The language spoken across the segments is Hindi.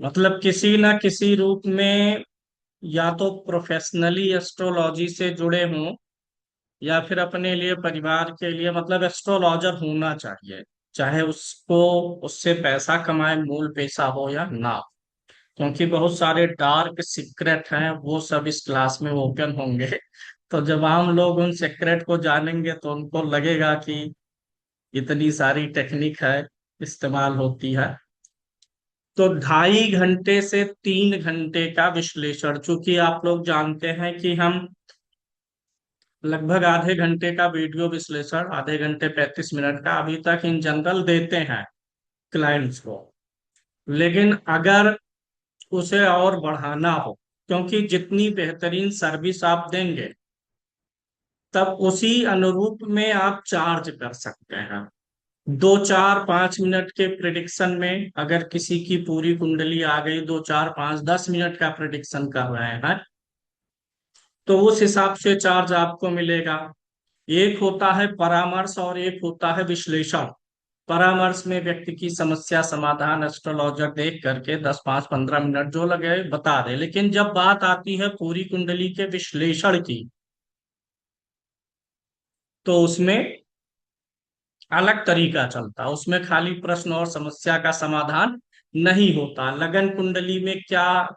मतलब किसी ना किसी रूप में, या तो प्रोफेशनली एस्ट्रोलॉजी से जुड़े हों, या फिर अपने लिए परिवार के लिए, मतलब एस्ट्रोलॉजर होना चाहिए। चाहे उसको उससे पैसा कमाए, मूल पेशा हो या ना हो। क्योंकि बहुत सारे डार्क सीक्रेट हैं, वो सब इस क्लास में ओपन होंगे। तो जब आम लोग उन सीक्रेट को जानेंगे तो उनको लगेगा कि इतनी सारी टेक्निक है, इस्तेमाल होती है। तो 2.5 घंटे से 3 घंटे का विश्लेषण, चूंकि आप लोग जानते हैं कि हम लगभग आधे घंटे का वीडियो विश्लेषण, आधे घंटे 35 मिनट का अभी तक इन जनरल देते हैं क्लाइंट्स को। लेकिन अगर उसे और बढ़ाना हो, क्योंकि जितनी बेहतरीन सर्विस आप देंगे तब उसी अनुरूप में आप चार्ज कर सकते हैं। 2 4 5 मिनट के प्रिडिक्शन में अगर किसी की पूरी कुंडली आ गई, 2 4 5 10 मिनट का प्रिडिक्शन कर रहे हैं, तो उस हिसाब से चार्ज आपको मिलेगा। एक होता है परामर्श और एक होता है विश्लेषण। परामर्श में व्यक्ति की समस्या समाधान एस्ट्रोलॉजर देख करके 10 5 15 मिनट जो लगे बता दे। लेकिन जब बात आती है पूरी कुंडली के विश्लेषण की, तो उसमें अलग तरीका चलता। उसमें खाली प्रश्न और समस्या का समाधान नहीं होता। लगन कुंडली में क्या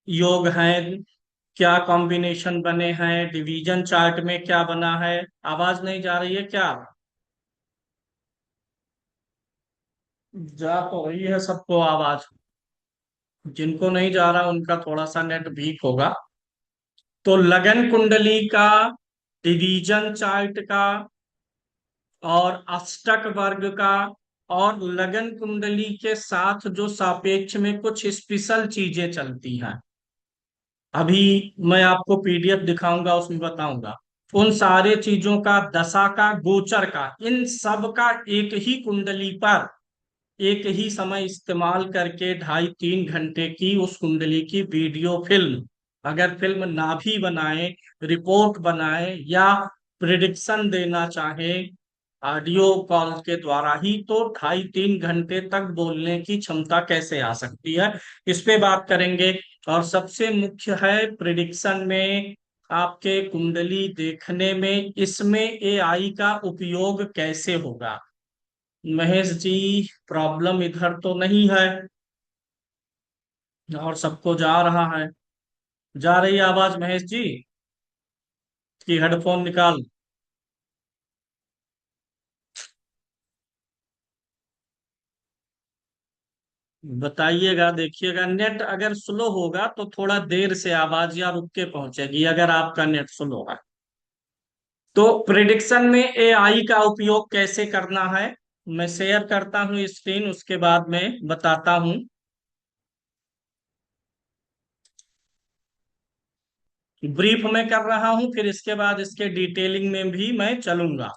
योग है, क्या कॉम्बिनेशन बने हैं, डिवीजन चार्ट में क्या बना है। आवाज नहीं जा रही है क्या? जा तो रही है सबको आवाज। जिनको नहीं जा रहा उनका थोड़ा सा नेट वीक होगा। तो लगन कुंडली का, डिवीजन चार्ट का, और अष्टक वर्ग का, और लगन कुंडली के साथ जो सापेक्ष में कुछ स्पेशल चीजें चलती हैं, अभी मैं आपको पीडीएफ दिखाऊंगा, उसमें बताऊंगा। उन सारे चीजों का, दशा का, गोचर का, इन सब का एक ही कुंडली पर एक ही समय इस्तेमाल करके 2.5 3 घंटे की उस कुंडली की वीडियो फिल्म, अगर फिल्म ना भी बनाए, रिपोर्ट बनाए या प्रिडिक्शन देना चाहे ऑडियो कॉल के द्वारा ही, तो 2.5 3 घंटे तक बोलने की क्षमता कैसे आ सकती है, इस पे बात करेंगे। और सबसे मुख्य है प्रिडिक्शन में, आपके कुंडली देखने में, इसमें एआई का उपयोग कैसे होगा। महेश जी, प्रॉब्लम इधर तो नहीं है? और सबको जा रहा है? जा रही है आवाज महेश जी की? हेडफोन निकाल। बताइएगा, देखिएगा। नेट अगर स्लो होगा तो थोड़ा देर से आवाज या रुक के पहुंचेगी, अगर आपका नेट स्लो है। तो प्रिडिक्शन में एआई का उपयोग कैसे करना है, मैं शेयर करता हूं स्क्रीन, उसके बाद में बताता हूं। ब्रीफ में कर रहा हूं, फिर इसके बाद इसके डिटेलिंग में भी मैं चलूंगा।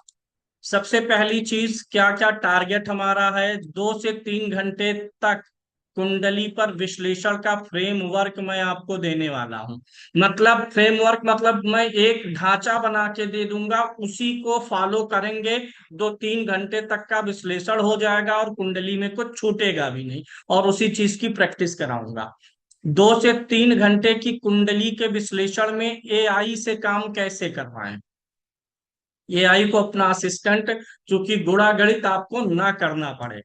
सबसे पहली चीज, क्या क्या टारगेट हमारा है? 2 से 3 घंटे तक कुंडली पर विश्लेषण का फ्रेमवर्क मैं आपको देने वाला हूं। मतलब फ्रेमवर्क मतलब मैं एक ढांचा बना के दे दूंगा, उसी को फॉलो करेंगे। 2 3 घंटे तक का विश्लेषण हो जाएगा और कुंडली में कुछ छूटेगा भी नहीं। और उसी चीज की प्रैक्टिस कराऊंगा। 2 से 3 घंटे की कुंडली के विश्लेषण में एआई से काम कैसे करवाएं, एआई को अपना असिस्टेंट, चूंकि गुणा गणित आपको ना करना पड़े।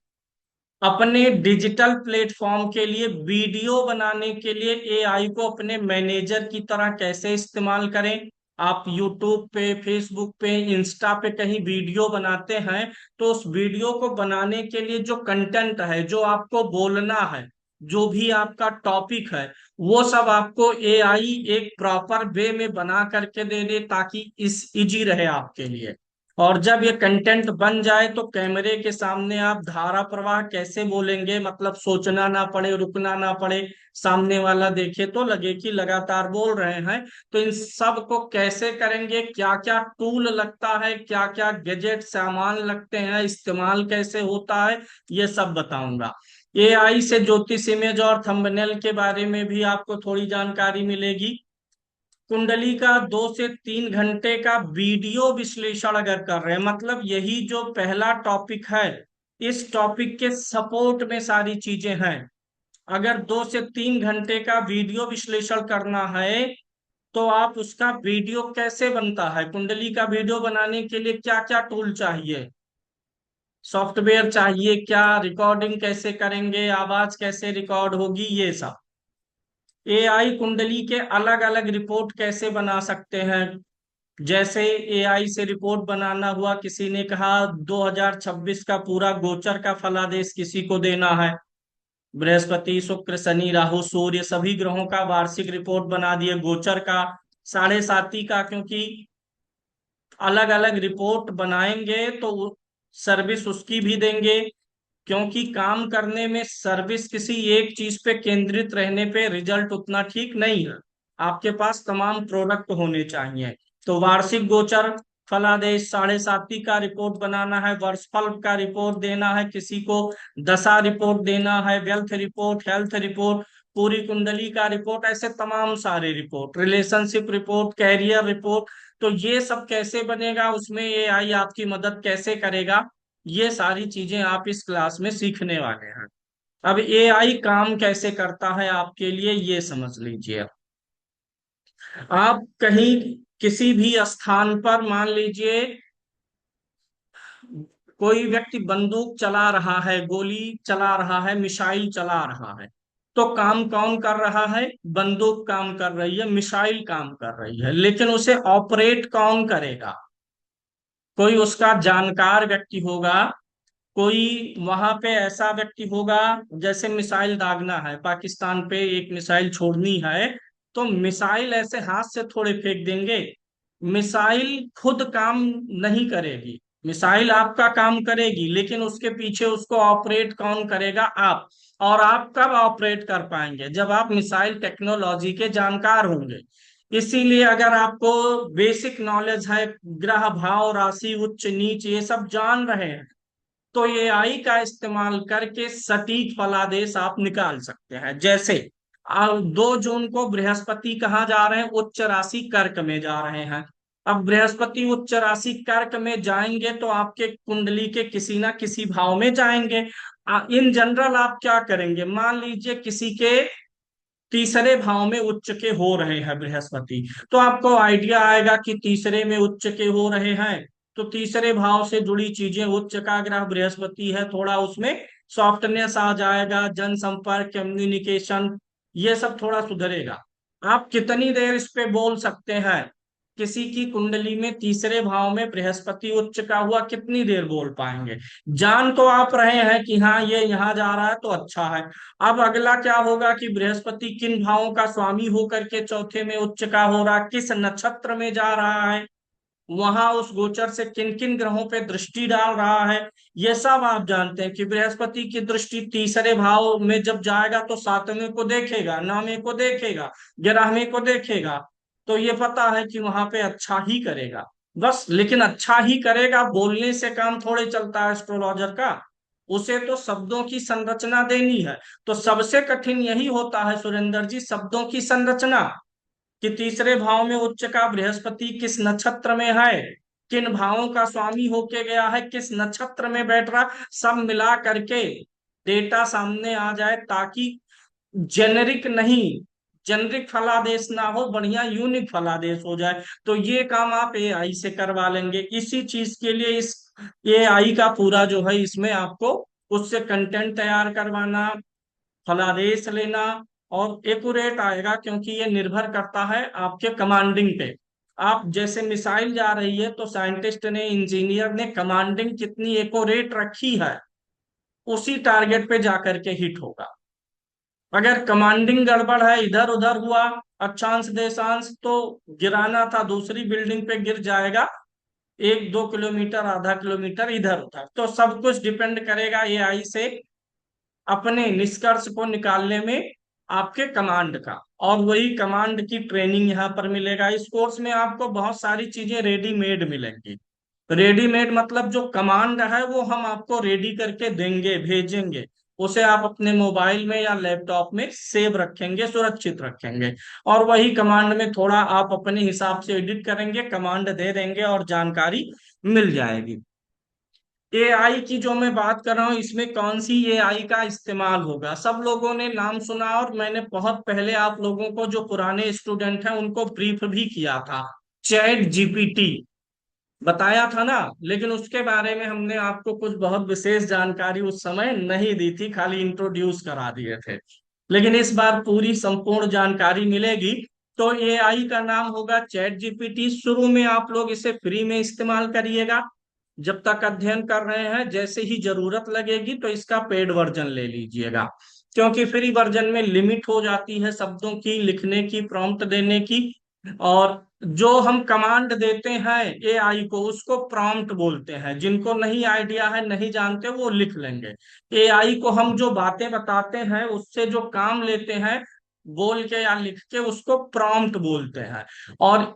अपने डिजिटल प्लेटफॉर्म के लिए वीडियो बनाने के लिए एआई को अपने मैनेजर की तरह कैसे इस्तेमाल करें। आप यूट्यूब पे, फेसबुक पे, इंस्टा पे कहीं वीडियो बनाते हैं, तो उस वीडियो को बनाने के लिए जो कंटेंट है, जो आपको बोलना है, जो भी आपका टॉपिक है, वो सब आपको एआई एक प्रॉपर वे में बना करके दे दे, ताकि इस इजी रहे आपके लिए। और जब ये कंटेंट बन जाए तो कैमरे के सामने आप धारा प्रवाह कैसे बोलेंगे, मतलब सोचना ना पड़े, रुकना ना पड़े, सामने वाला देखे तो लगे कि लगातार बोल रहे हैं। तो इन सब को कैसे करेंगे, क्या क्या टूल लगता है, क्या क्या गैजेट सामान लगते हैं, इस्तेमाल कैसे होता है, ये सब बताऊंगा। एआई से ज्योतिष इमेज और थंबनेल के बारे में भी आपको थोड़ी जानकारी मिलेगी। कुंडली का 2 से 3 घंटे का वीडियो विश्लेषण अगर कर रहे हैं, मतलब यही जो पहला टॉपिक है, इस टॉपिक के सपोर्ट में सारी चीजें हैं। अगर 2 से 3 घंटे का वीडियो विश्लेषण करना है तो आप उसका वीडियो कैसे बनता है, कुंडली का वीडियो बनाने के लिए क्या क्या टूल चाहिए, सॉफ्टवेयर चाहिए क्या, रिकॉर्डिंग कैसे करेंगे, आवाज कैसे रिकॉर्ड होगी, ये सब। एआई कुंडली के अलग अलग रिपोर्ट कैसे बना सकते हैं। जैसे एआई से रिपोर्ट बनाना हुआ, किसी ने कहा 2026 का पूरा गोचर का फलादेश किसी को देना है, बृहस्पति शुक्र शनि राहु सूर्य सभी ग्रहों का वार्षिक रिपोर्ट बना दिए, गोचर का, साढ़े साती का, क्योंकि अलग अलग रिपोर्ट बनाएंगे तो सर्विस उसकी भी देंगे। क्योंकि काम करने में सर्विस किसी एक चीज पे केंद्रित रहने पे रिजल्ट उतना ठीक नहीं है, आपके पास तमाम प्रोडक्ट होने चाहिए। तो वार्षिक गोचर, फलादेश, साढ़े साती का रिपोर्ट बनाना है, वर्षफल का रिपोर्ट देना है किसी को, दशा रिपोर्ट देना है, वेल्थ रिपोर्ट, हेल्थ रिपोर्ट, पूरी कुंडली का रिपोर्ट, ऐसे तमाम सारे report, relationship report, career report. तो ये सब कैसे बनेगा, उसमें ये आई आपकी मदद कैसे करेगा, ये सारी चीजें आप इस क्लास में सीखने वाले हैं। अब एआई काम कैसे करता है आपके लिए ये समझ लीजिए। आप कहीं किसी भी स्थान पर मान लीजिए कोई व्यक्ति बंदूक चला रहा है, गोली चला रहा है, मिसाइल चला रहा है, तो काम कौन कर रहा है, बंदूक काम कर रही है, मिसाइल काम कर रही है, लेकिन उसे ऑपरेट कौन करेगा, कोई उसका जानकार व्यक्ति होगा, कोई वहां पे ऐसा व्यक्ति होगा। जैसे मिसाइल दागना है, पाकिस्तान पे एक मिसाइल छोड़नी है, तो मिसाइल ऐसे हाथ से थोड़े फेंक देंगे, मिसाइल खुद काम नहीं करेगी, मिसाइल आपका काम करेगी, लेकिन उसके पीछे उसको ऑपरेट कौन करेगा, आप। और आप कब ऑपरेट कर पाएंगे, जब आप मिसाइल टेक्नोलॉजी के जानकार होंगे। इसीलिए अगर आपको बेसिक नॉलेज है, ग्रह भाव राशि उच्च नीच ये सब जान रहे हैं, तो ये आई का इस्तेमाल करके सटीक फलादेश आप निकाल सकते हैं। जैसे 2 जून को बृहस्पति कहाँ जा रहे हैं, उच्च राशि कर्क में जा रहे हैं। अब बृहस्पति उच्च राशि कर्क में जाएंगे तो आपके कुंडली के किसी ना किसी भाव में जाएंगे। इन जनरल आप क्या करेंगे, मान लीजिए किसी के तीसरे भाव में उच्च के हो रहे हैं बृहस्पति, तो आपको आइडिया आएगा कि तीसरे में उच्च के हो रहे हैं, तो तीसरे भाव से जुड़ी चीजें, उच्च का ग्रह बृहस्पति है, थोड़ा उसमें सॉफ्टनेस आ जाएगा, जनसंपर्क, कम्युनिकेशन, ये सब थोड़ा सुधरेगा। आप कितनी देर इस पे बोल सकते हैं, किसी की कुंडली में तीसरे भाव में बृहस्पति उच्च का हुआ, कितनी देर बोल पाएंगे। जान तो आप रहे हैं कि हाँ ये यहाँ जा रहा है तो अच्छा है। अब अगला क्या होगा कि बृहस्पति किन भावों का स्वामी होकर के चौथे में उच्च का हो रहा, किस नक्षत्र में जा रहा है, वहां उस गोचर से किन किन ग्रहों पे दृष्टि डाल रहा है, ये सब आप जानते हैं कि बृहस्पति की दृष्टि तीसरे भाव में जब जाएगा तो सातवें को देखेगा, नौवें को देखेगा, 11वें को देखेगा, तो ये पता है कि वहां पे अच्छा ही करेगा। बस, लेकिन अच्छा ही करेगा बोलने से काम थोड़े चलता है एस्ट्रोलॉजर का, उसे तो शब्दों की संरचना देनी है। तो सबसे कठिन यही होता है सुरेंद्र जी, शब्दों की संरचना, कि तीसरे भाव में उच्च का बृहस्पति किस नक्षत्र में है, किन भावों का स्वामी होके गया है, किस नक्षत्र में बैठ रहा, सब मिला करके डेटा सामने आ जाए, ताकि जेनेरिक नहीं, जेनरिक फलादेश ना हो, बढ़िया यूनिक फलादेश हो जाए। तो ये काम आप एआई से करवा लेंगे। इसी चीज के लिए इस एआई का पूरा जो है, इसमें आपको उससे कंटेंट तैयार करवाना, फलादेश लेना, और एक्यूरेट आएगा, क्योंकि ये निर्भर करता है आपके कमांडिंग पे। आप जैसे मिसाइल जा रही है तो साइंटिस्ट ने, इंजीनियर ने कमांडिंग कितनी एक्यूरेट रखी है, उसी टारगेट पे जाकर के हिट होगा। अगर कमांडिंग गड़बड़ है, इधर उधर हुआ, अक्षांश देशांश, तो गिराना था दूसरी बिल्डिंग पे गिर जाएगा, 1-2 किलोमीटर, आधा किलोमीटर इधर उधर। तो सब कुछ डिपेंड करेगा एआई से अपने निष्कर्ष को निकालने में, आपके कमांड का। और वही कमांड की ट्रेनिंग यहाँ पर मिलेगा। इस कोर्स में आपको बहुत सारी चीजें रेडीमेड मिलेंगी। रेडीमेड मतलब जो कमांड है वो हम आपको रेडी करके देंगे, भेजेंगे, उसे आप अपने मोबाइल में या लैपटॉप में सेव रखेंगे, सुरक्षित रखेंगे, और वही कमांड में थोड़ा आप अपने हिसाब से एडिट करेंगे, कमांड दे देंगे और जानकारी मिल जाएगी। एआई की जो मैं बात कर रहा हूँ, इसमें कौन सी एआई का इस्तेमाल होगा? सब लोगों ने नाम सुना, और मैंने बहुत पहले आप लोगों को, जो पुराने स्टूडेंट हैं, उनको ब्रीफ भी किया था। चैट जीपीटी बताया था ना। लेकिन उसके बारे में हमने आपको कुछ बहुत विशेष जानकारी उस समय नहीं दी थी, खाली इंट्रोड्यूस करा दिए थे। लेकिन इस बार पूरी संपूर्ण जानकारी मिलेगी। तो एआई का नाम होगा चैट जीपीटी। शुरू में आप लोग इसे फ्री में इस्तेमाल करिएगा, जब तक अध्ययन कर रहे हैं। जैसे ही जरूरत लगेगी तो इसका पेड वर्जन ले लीजिएगा, क्योंकि फ्री वर्जन में लिमिट हो जाती है शब्दों की लिखने की, प्रॉम्प्ट देने की। और जो हम कमांड देते हैं एआई को, उसको प्रॉम्प्ट बोलते हैं। जिनको नहीं आइडिया है, नहीं जानते, वो लिख लेंगे। एआई को हम जो बातें बताते हैं, उससे जो काम लेते हैं बोल के या लिख के, उसको प्रॉम्प्ट बोलते हैं। और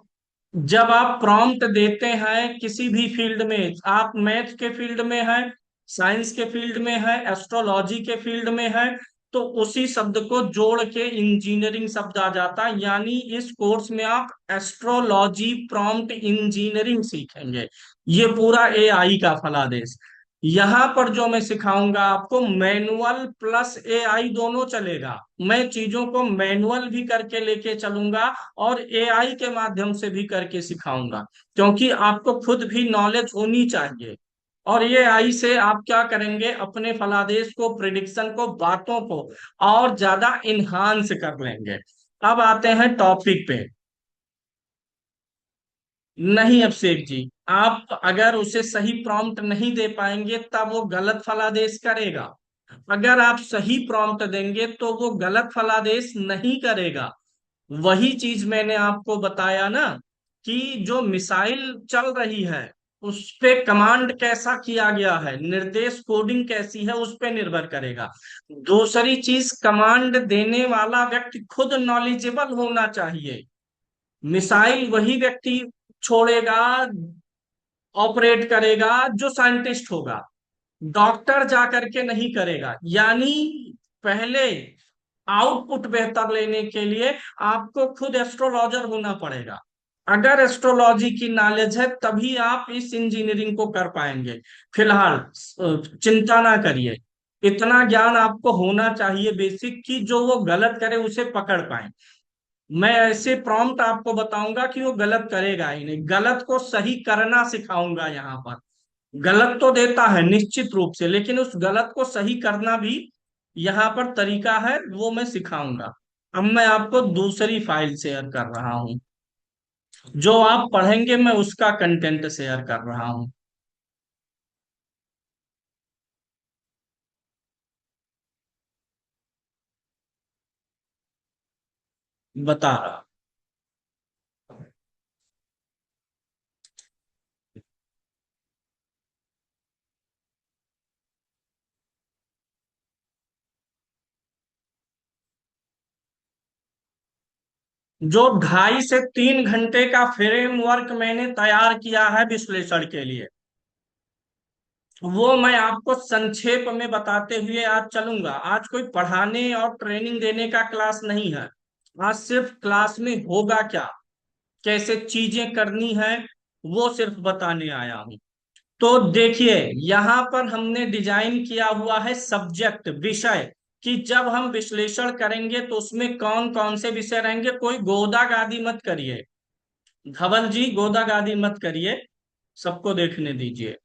जब आप प्रॉम्प्ट देते हैं किसी भी फील्ड में, आप मैथ के फील्ड में हैं, साइंस के फील्ड में है, एस्ट्रोलॉजी के फील्ड में है, तो उसी शब्द को जोड़ के इंजीनियरिंग शब्द आ जाता है। यानी इस कोर्स में आप एस्ट्रोलॉजी प्रॉम्प्ट इंजीनियरिंग सीखेंगे। ये पूरा एआई का फलादेश। यहाँ पर जो मैं सिखाऊंगा आपको, मैनुअल प्लस एआई दोनों चलेगा। मैं चीजों को मैनुअल भी करके लेके चलूंगा, और एआई के माध्यम से भी करके सिखाऊंगा, क्योंकि आपको खुद भी नॉलेज होनी चाहिए। और ये आई से आप क्या करेंगे, अपने फलादेश को, प्रिडिक्शन को, बातों को और ज्यादा इन्हांस कर लेंगे। अब आते हैं टॉपिक पे। नहीं अभिषेक जी, आप अगर उसे सही प्रॉम्प्ट नहीं दे पाएंगे, तब वो गलत फलादेश करेगा। अगर आप सही प्रॉम्प्ट देंगे तो वो गलत फलादेश नहीं करेगा। वही चीज मैंने आपको बताया ना, कि जो मिसाइल चल रही है, उस पे कमांड कैसा किया गया है, निर्देश कोडिंग कैसी है, उस पे निर्भर करेगा। दूसरी चीज, कमांड देने वाला व्यक्ति खुद नॉलेजेबल होना चाहिए। मिसाइल वही व्यक्ति छोड़ेगा, ऑपरेट करेगा, जो साइंटिस्ट होगा। डॉक्टर जा करके नहीं करेगा। यानी पहले आउटपुट बेहतर लेने के लिए आपको खुद एस्ट्रोलॉजर होना पड़ेगा। अगर एस्ट्रोलॉजी की नॉलेज है, तभी आप इस इंजीनियरिंग को कर पाएंगे। फिलहाल चिंता ना करिए। इतना ज्ञान आपको होना चाहिए बेसिक, की जो वो गलत करे उसे पकड़ पाए। मैं ऐसे प्रॉम्प्ट आपको बताऊंगा कि वो गलत करेगा ही नहीं, गलत को सही करना सिखाऊंगा यहाँ पर। गलत तो देता है निश्चित रूप से, लेकिन उस गलत को सही करना भी यहाँ पर तरीका है, वो मैं सिखाऊंगा। अब मैं आपको दूसरी फाइल शेयर कर रहा हूँ। जो आप पढ़ेंगे मैं उसका कंटेंट शेयर कर रहा हूँ। बता रहा। जो 2.5 से 3 घंटे का फ्रेमवर्क मैंने तैयार किया है विश्लेषण के लिए, वो मैं आपको संक्षेप में बताते हुए आज चलूंगा। आज कोई पढ़ाने और ट्रेनिंग देने का क्लास नहीं है। आज सिर्फ क्लास में होगा क्या, कैसे चीजें करनी है, वो सिर्फ बताने आया हूं। तो देखिए, यहाँ पर हमने डिजाइन किया हुआ है सब्जेक्ट, विषय, कि जब हम विश्लेषण करेंगे तो उसमें कौन कौन से विषय रहेंगे। कोई गोदा गादी मत करिए, धवल जी, गोदा गादी मत करिए, सबको देखने दीजिए।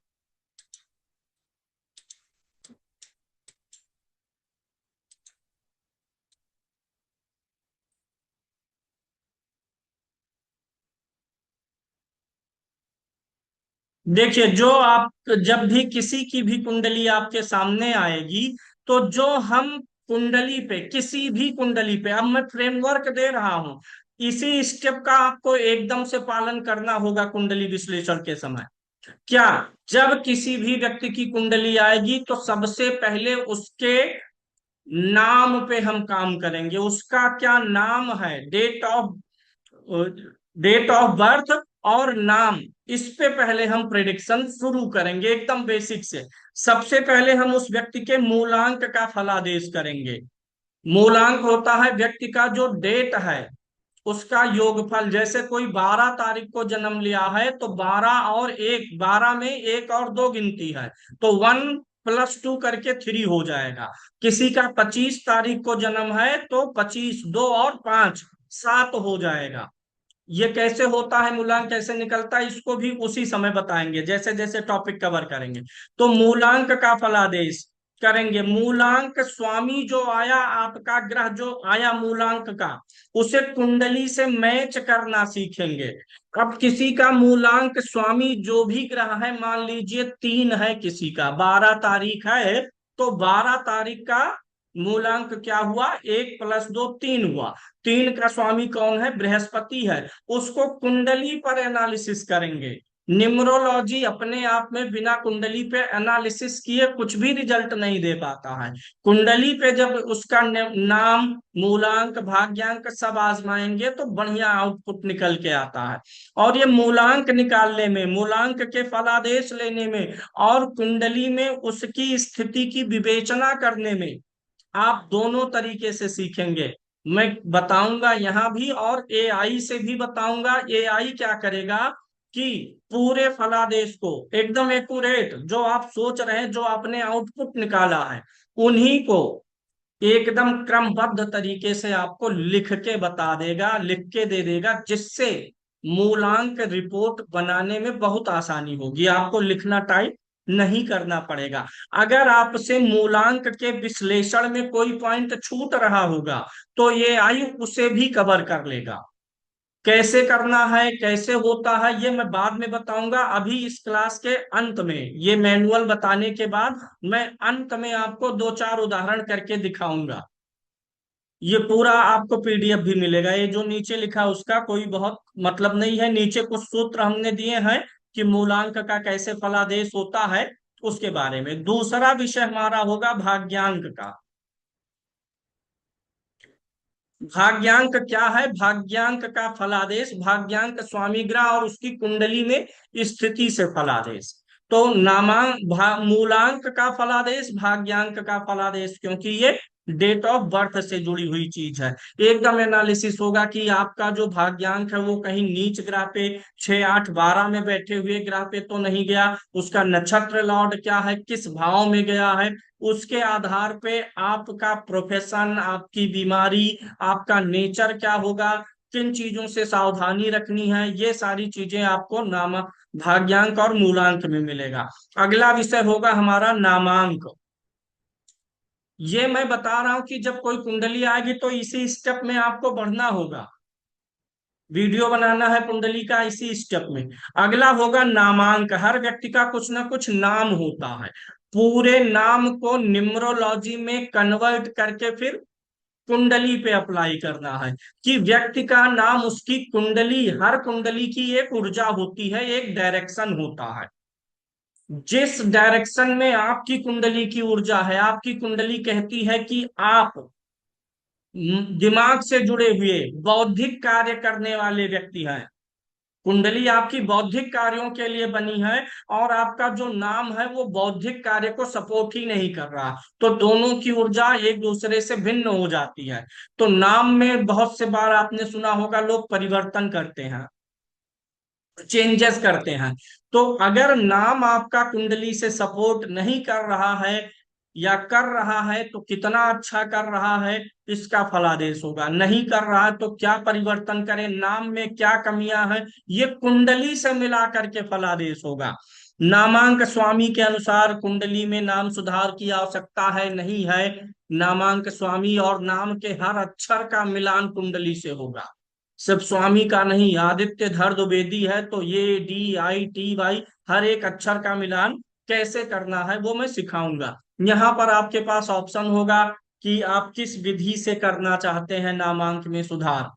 देखिए, जो आप, जब भी किसी की भी कुंडली आपके सामने आएगी, तो जो हम कुंडली पे, किसी भी कुंडली पे, अब मैं फ्रेमवर्क दे रहा हूं, इसी स्टेप का आपको एकदम से पालन करना होगा कुंडली विश्लेषण के समय। क्या, जब किसी भी व्यक्ति की कुंडली आएगी तो सबसे पहले उसके नाम पे हम काम करेंगे। उसका क्या नाम है, डेट ऑफ बर्थ और नाम, इस पे पहले हम प्रेडिक्शन शुरू करेंगे एकदम बेसिक से। सबसे पहले हम उस व्यक्ति के मूलांक का फलादेश करेंगे। मूलांक होता है व्यक्ति का जो डेट है, उसका योगफल, जैसे कोई 12 तारीख को जन्म लिया है तो 12 और 1, 12 में 1 और 2 गिनती है, तो 1+2 करके 3 हो जाएगा। किसी का 25 तारीख को जन्म है तो 25, 2 और 5, 7 हो जाएगा। ये कैसे होता है, मूलांक कैसे निकलता है, इसको भी उसी समय बताएंगे जैसे जैसे टॉपिक कवर करेंगे। तो मूलांक का फलादेश करेंगे। मूलांक स्वामी जो आया, आपका ग्रह जो आया मूलांक का, उसे कुंडली से मैच करना सीखेंगे। अब किसी का मूलांक स्वामी जो भी ग्रह है, मान लीजिए 3 है, किसी का 12 तारीख है, तो 12 तारीख का मूलांक क्या हुआ, 1+2 3 हुआ। 3 का स्वामी कौन है, बृहस्पति है। उसको कुंडली पर एनालिसिस करेंगे। न्यूमरोलॉजी अपने आप में बिना कुंडली पे एनालिसिस किए कुछ भी रिजल्ट नहीं दे पाता है। कुंडली पे जब उसका नाम, मूलांक, भाग्यांक सब आजमाएंगे तो बढ़िया आउटपुट निकल के आता है। और ये मूलांक निकालने में, मूलांक के फलादेश लेने में और कुंडली में उसकी स्थिति की विवेचना करने में आप दोनों तरीके से सीखेंगे। मैं बताऊंगा यहाँ भी और एआई से भी बताऊंगा। एआई क्या करेगा कि पूरे फलादेश को एकदम एक्यूरेट, जो आप सोच रहे हैं, जो आपने आउटपुट निकाला है, उन्हीं को एकदम क्रमबद्ध तरीके से आपको लिख के बता देगा, लिख के दे देगा, जिससे मूलांक रिपोर्ट बनाने में बहुत आसानी होगी। आपको लिखना टाइप नहीं करना पड़ेगा। अगर आपसे मूलांक के विश्लेषण में कोई पॉइंट छूट रहा होगा तो ये आई उसे भी कवर कर लेगा। कैसे करना है, कैसे होता है, ये मैं बाद में बताऊंगा। अभी इस क्लास के अंत में, ये मैनुअल बताने के बाद मैं अंत में आपको 2-4 उदाहरण करके दिखाऊंगा। ये पूरा आपको पीडीएफ भी मिलेगा। ये जो नीचे लिखा उसका कोई बहुत मतलब नहीं है, नीचे कुछ सूत्र हमने दिए हैं कि मूलांक का कैसे फलादेश होता है, उसके बारे में। दूसरा विषय हमारा होगा भाग्यांक का। भाग्यांक क्या है, भाग्यांक का फलादेश, भाग्यांक स्वामी ग्रह और उसकी कुंडली में स्थिति से फलादेश। तो मूलांक का फलादेश, भाग्यांक का फलादेश, क्योंकि ये डेट ऑफ बर्थ से जुड़ी हुई चीज है। एकदम एनालिसिस होगा कि आपका जो भाग्यांक है वो कहीं नीच ग्रह पे, 6, 8, 12 में बैठे हुए ग्रह पे तो नहीं गया, उसका नक्षत्र लॉर्ड क्या है, किस भाव में गया है। उसके आधार पे आपका प्रोफेशन, आपकी बीमारी, आपका नेचर क्या होगा, किन चीजों से सावधानी रखनी है, ये सारी चीजें आपको भाग्यांक और मूलांक में मिलेगा। अगला विषय होगा हमारा नामांक। ये मैं बता रहा हूं कि जब कोई कुंडली आएगी तो इसी स्टेप में आपको बढ़ना होगा। वीडियो बनाना है कुंडली का इसी स्टेप में। अगला होगा नामांक। हर व्यक्ति का कुछ ना कुछ नाम होता है। पूरे नाम को न्यूमरोलॉजी में कन्वर्ट करके फिर कुंडली पे अप्लाई करना है कि व्यक्ति का नाम, उसकी कुंडली, हर कुंडली की एक ऊर्जा होती है, एक डायरेक्शन होता है। जिस डायरेक्शन में आपकी कुंडली की ऊर्जा है, आपकी कुंडली कहती है कि आप दिमाग से जुड़े हुए बौद्धिक कार्य करने वाले व्यक्ति हैं। कुंडली आपकी बौद्धिक कार्यों के लिए बनी है और आपका जो नाम है वो बौद्धिक कार्य को सपोर्ट ही नहीं कर रहा, तो दोनों की ऊर्जा एक दूसरे से भिन्न हो जाती है। तो नाम में बहुत से बार आपने सुना होगा लोग परिवर्तन करते हैं, चेंजेस करते हैं। तो अगर नाम आपका कुंडली से सपोर्ट नहीं कर रहा है या कर रहा है तो कितना अच्छा कर रहा है, इसका फलादेश होगा। नहीं कर रहा है तो क्या परिवर्तन करें, नाम में क्या कमियां हैं, ये कुंडली से मिला करके फलादेश होगा। नामांक स्वामी के अनुसार कुंडली में नाम सुधार की आवश्यकता है, नहीं है। नामांक स्वामी और नाम के हर अक्षर का मिलान कुंडली से होगा, सिर्फ स्वामी का नहीं। आदित्य धर द्विवेदी है तो ये DITY हर एक अक्षर का मिलान कैसे करना है वो मैं सिखाऊंगा। यहाँ पर आपके पास ऑप्शन होगा कि आप किस विधि से करना चाहते हैं नामांक में सुधार।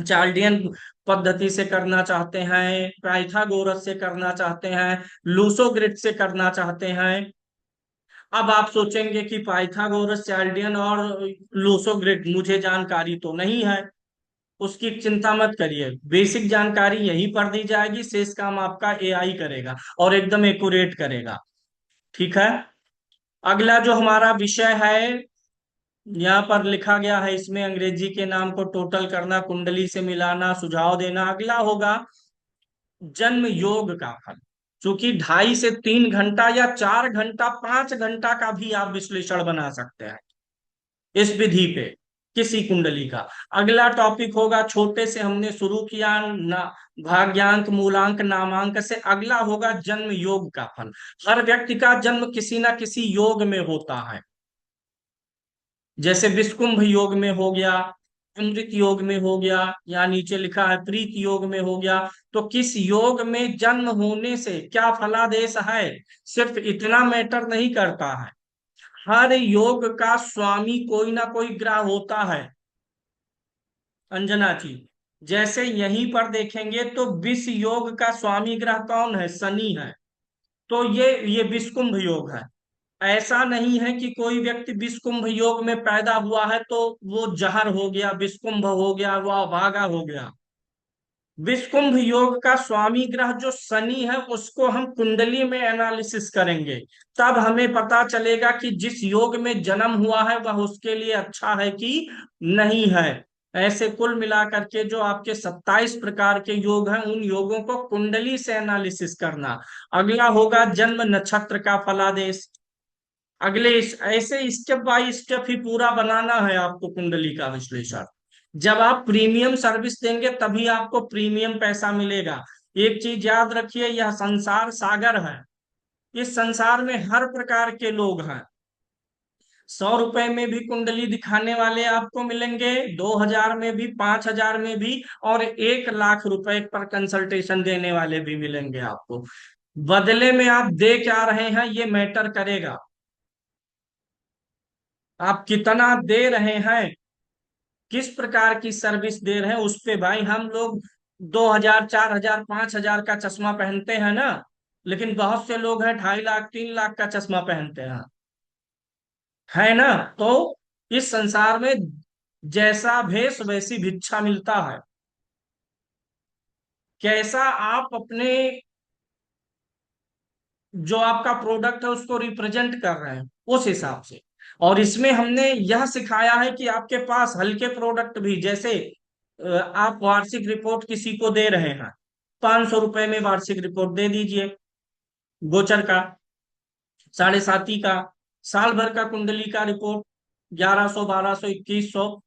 चार्डियन पद्धति से करना चाहते हैं, पाइथागोरस से करना चाहते हैं, लूसो ग्रिड से करना चाहते हैं। अब आप सोचेंगे कि पाइथागोरस, चार्डियन और लूसो ग्रिड मुझे जानकारी तो नहीं है। उसकी चिंता मत करिए, बेसिक जानकारी यहीं पर दी जाएगी, शेष काम आपका एआई करेगा और एकदम एक्यूरेट करेगा। ठीक है। अगला जो हमारा विषय है यहाँ पर लिखा गया है, इसमें अंग्रेजी के नाम को टोटल करना, कुंडली से मिलाना, सुझाव देना। अगला होगा जन्म योग का फल। क्योंकि 2.5 से 3 घंटा या 4 घंटा 5 घंटा का भी आप विश्लेषण बना सकते हैं इस विधि पे, किसी कुंडली का। अगला टॉपिक होगा, छोटे से हमने शुरू किया ना, भाग्यांक, मूलांक, नामांक से। अगला होगा जन्म योग का फल। हर व्यक्ति का जन्म किसी ना किसी योग में होता है। जैसे विषकुंभ योग में हो गया, अमृत योग में हो गया, या नीचे लिखा है प्रीत योग में हो गया। तो किस योग में जन्म होने से क्या फलादेश है, सिर्फ इतना मैटर नहीं करता है। हर योग का स्वामी कोई ना कोई ग्रह होता है अंजना जी। जैसे यहीं पर देखेंगे तो विष योग का स्वामी ग्रह कौन है, शनि है। तो ये विषकुंभ योग है। ऐसा नहीं है कि कोई व्यक्ति विषकुंभ योग में पैदा हुआ है तो वो जहर हो गया, विषकुंभ हो गया, वो अभागा हो गया। विषकुंभ योग का स्वामी ग्रह जो शनि है उसको हम कुंडली में एनालिसिस करेंगे, तब हमें पता चलेगा कि जिस योग में जन्म हुआ है वह उसके लिए अच्छा है कि नहीं है। ऐसे कुल मिलाकर के जो आपके 27 प्रकार के योग हैं, उन योगों को कुंडली से एनालिसिस करना। अगला होगा जन्म नक्षत्र का फलादेश। ऐसे स्टेप बाय स्टेप ही पूरा बनाना है आपको कुंडली का विश्लेषण। जब आप प्रीमियम सर्विस देंगे तभी आपको प्रीमियम पैसा मिलेगा। एक चीज याद रखिए, यह संसार सागर है। इस संसार में हर प्रकार के लोग हैं। 100 रुपए में भी कुंडली दिखाने वाले आपको मिलेंगे, 2,000 में भी, 5,000 में भी, और 1 लाख रुपए पर कंसल्टेशन देने वाले भी मिलेंगे आपको। बदले में आप दे क्या रहे हैं ये मैटर करेगा। आप कितना दे रहे हैं, किस प्रकार की सर्विस दे रहे हैं, उस पे भाई। हम लोग 2,000, 4,000, 5,000 का चश्मा पहनते हैं ना, लेकिन बहुत से लोग हैं 2.5 लाख, 3 लाख का चश्मा पहनते हैं, है ना। तो इस संसार में जैसा भेष वैसी भिक्षा मिलता है। कैसा आप अपने जो आपका प्रोडक्ट है उसको रिप्रेजेंट कर रहे हैं, उस हिसाब से। और इसमें हमने यह सिखाया है कि आपके पास हल्के प्रोडक्ट भी, जैसे आप वार्षिक रिपोर्ट किसी को दे रहे हैं, 500 रुपए में वार्षिक रिपोर्ट दे दीजिए, गोचर का, 7.5 का। साल भर का कुंडली का रिपोर्ट 1100, 1200, 2100,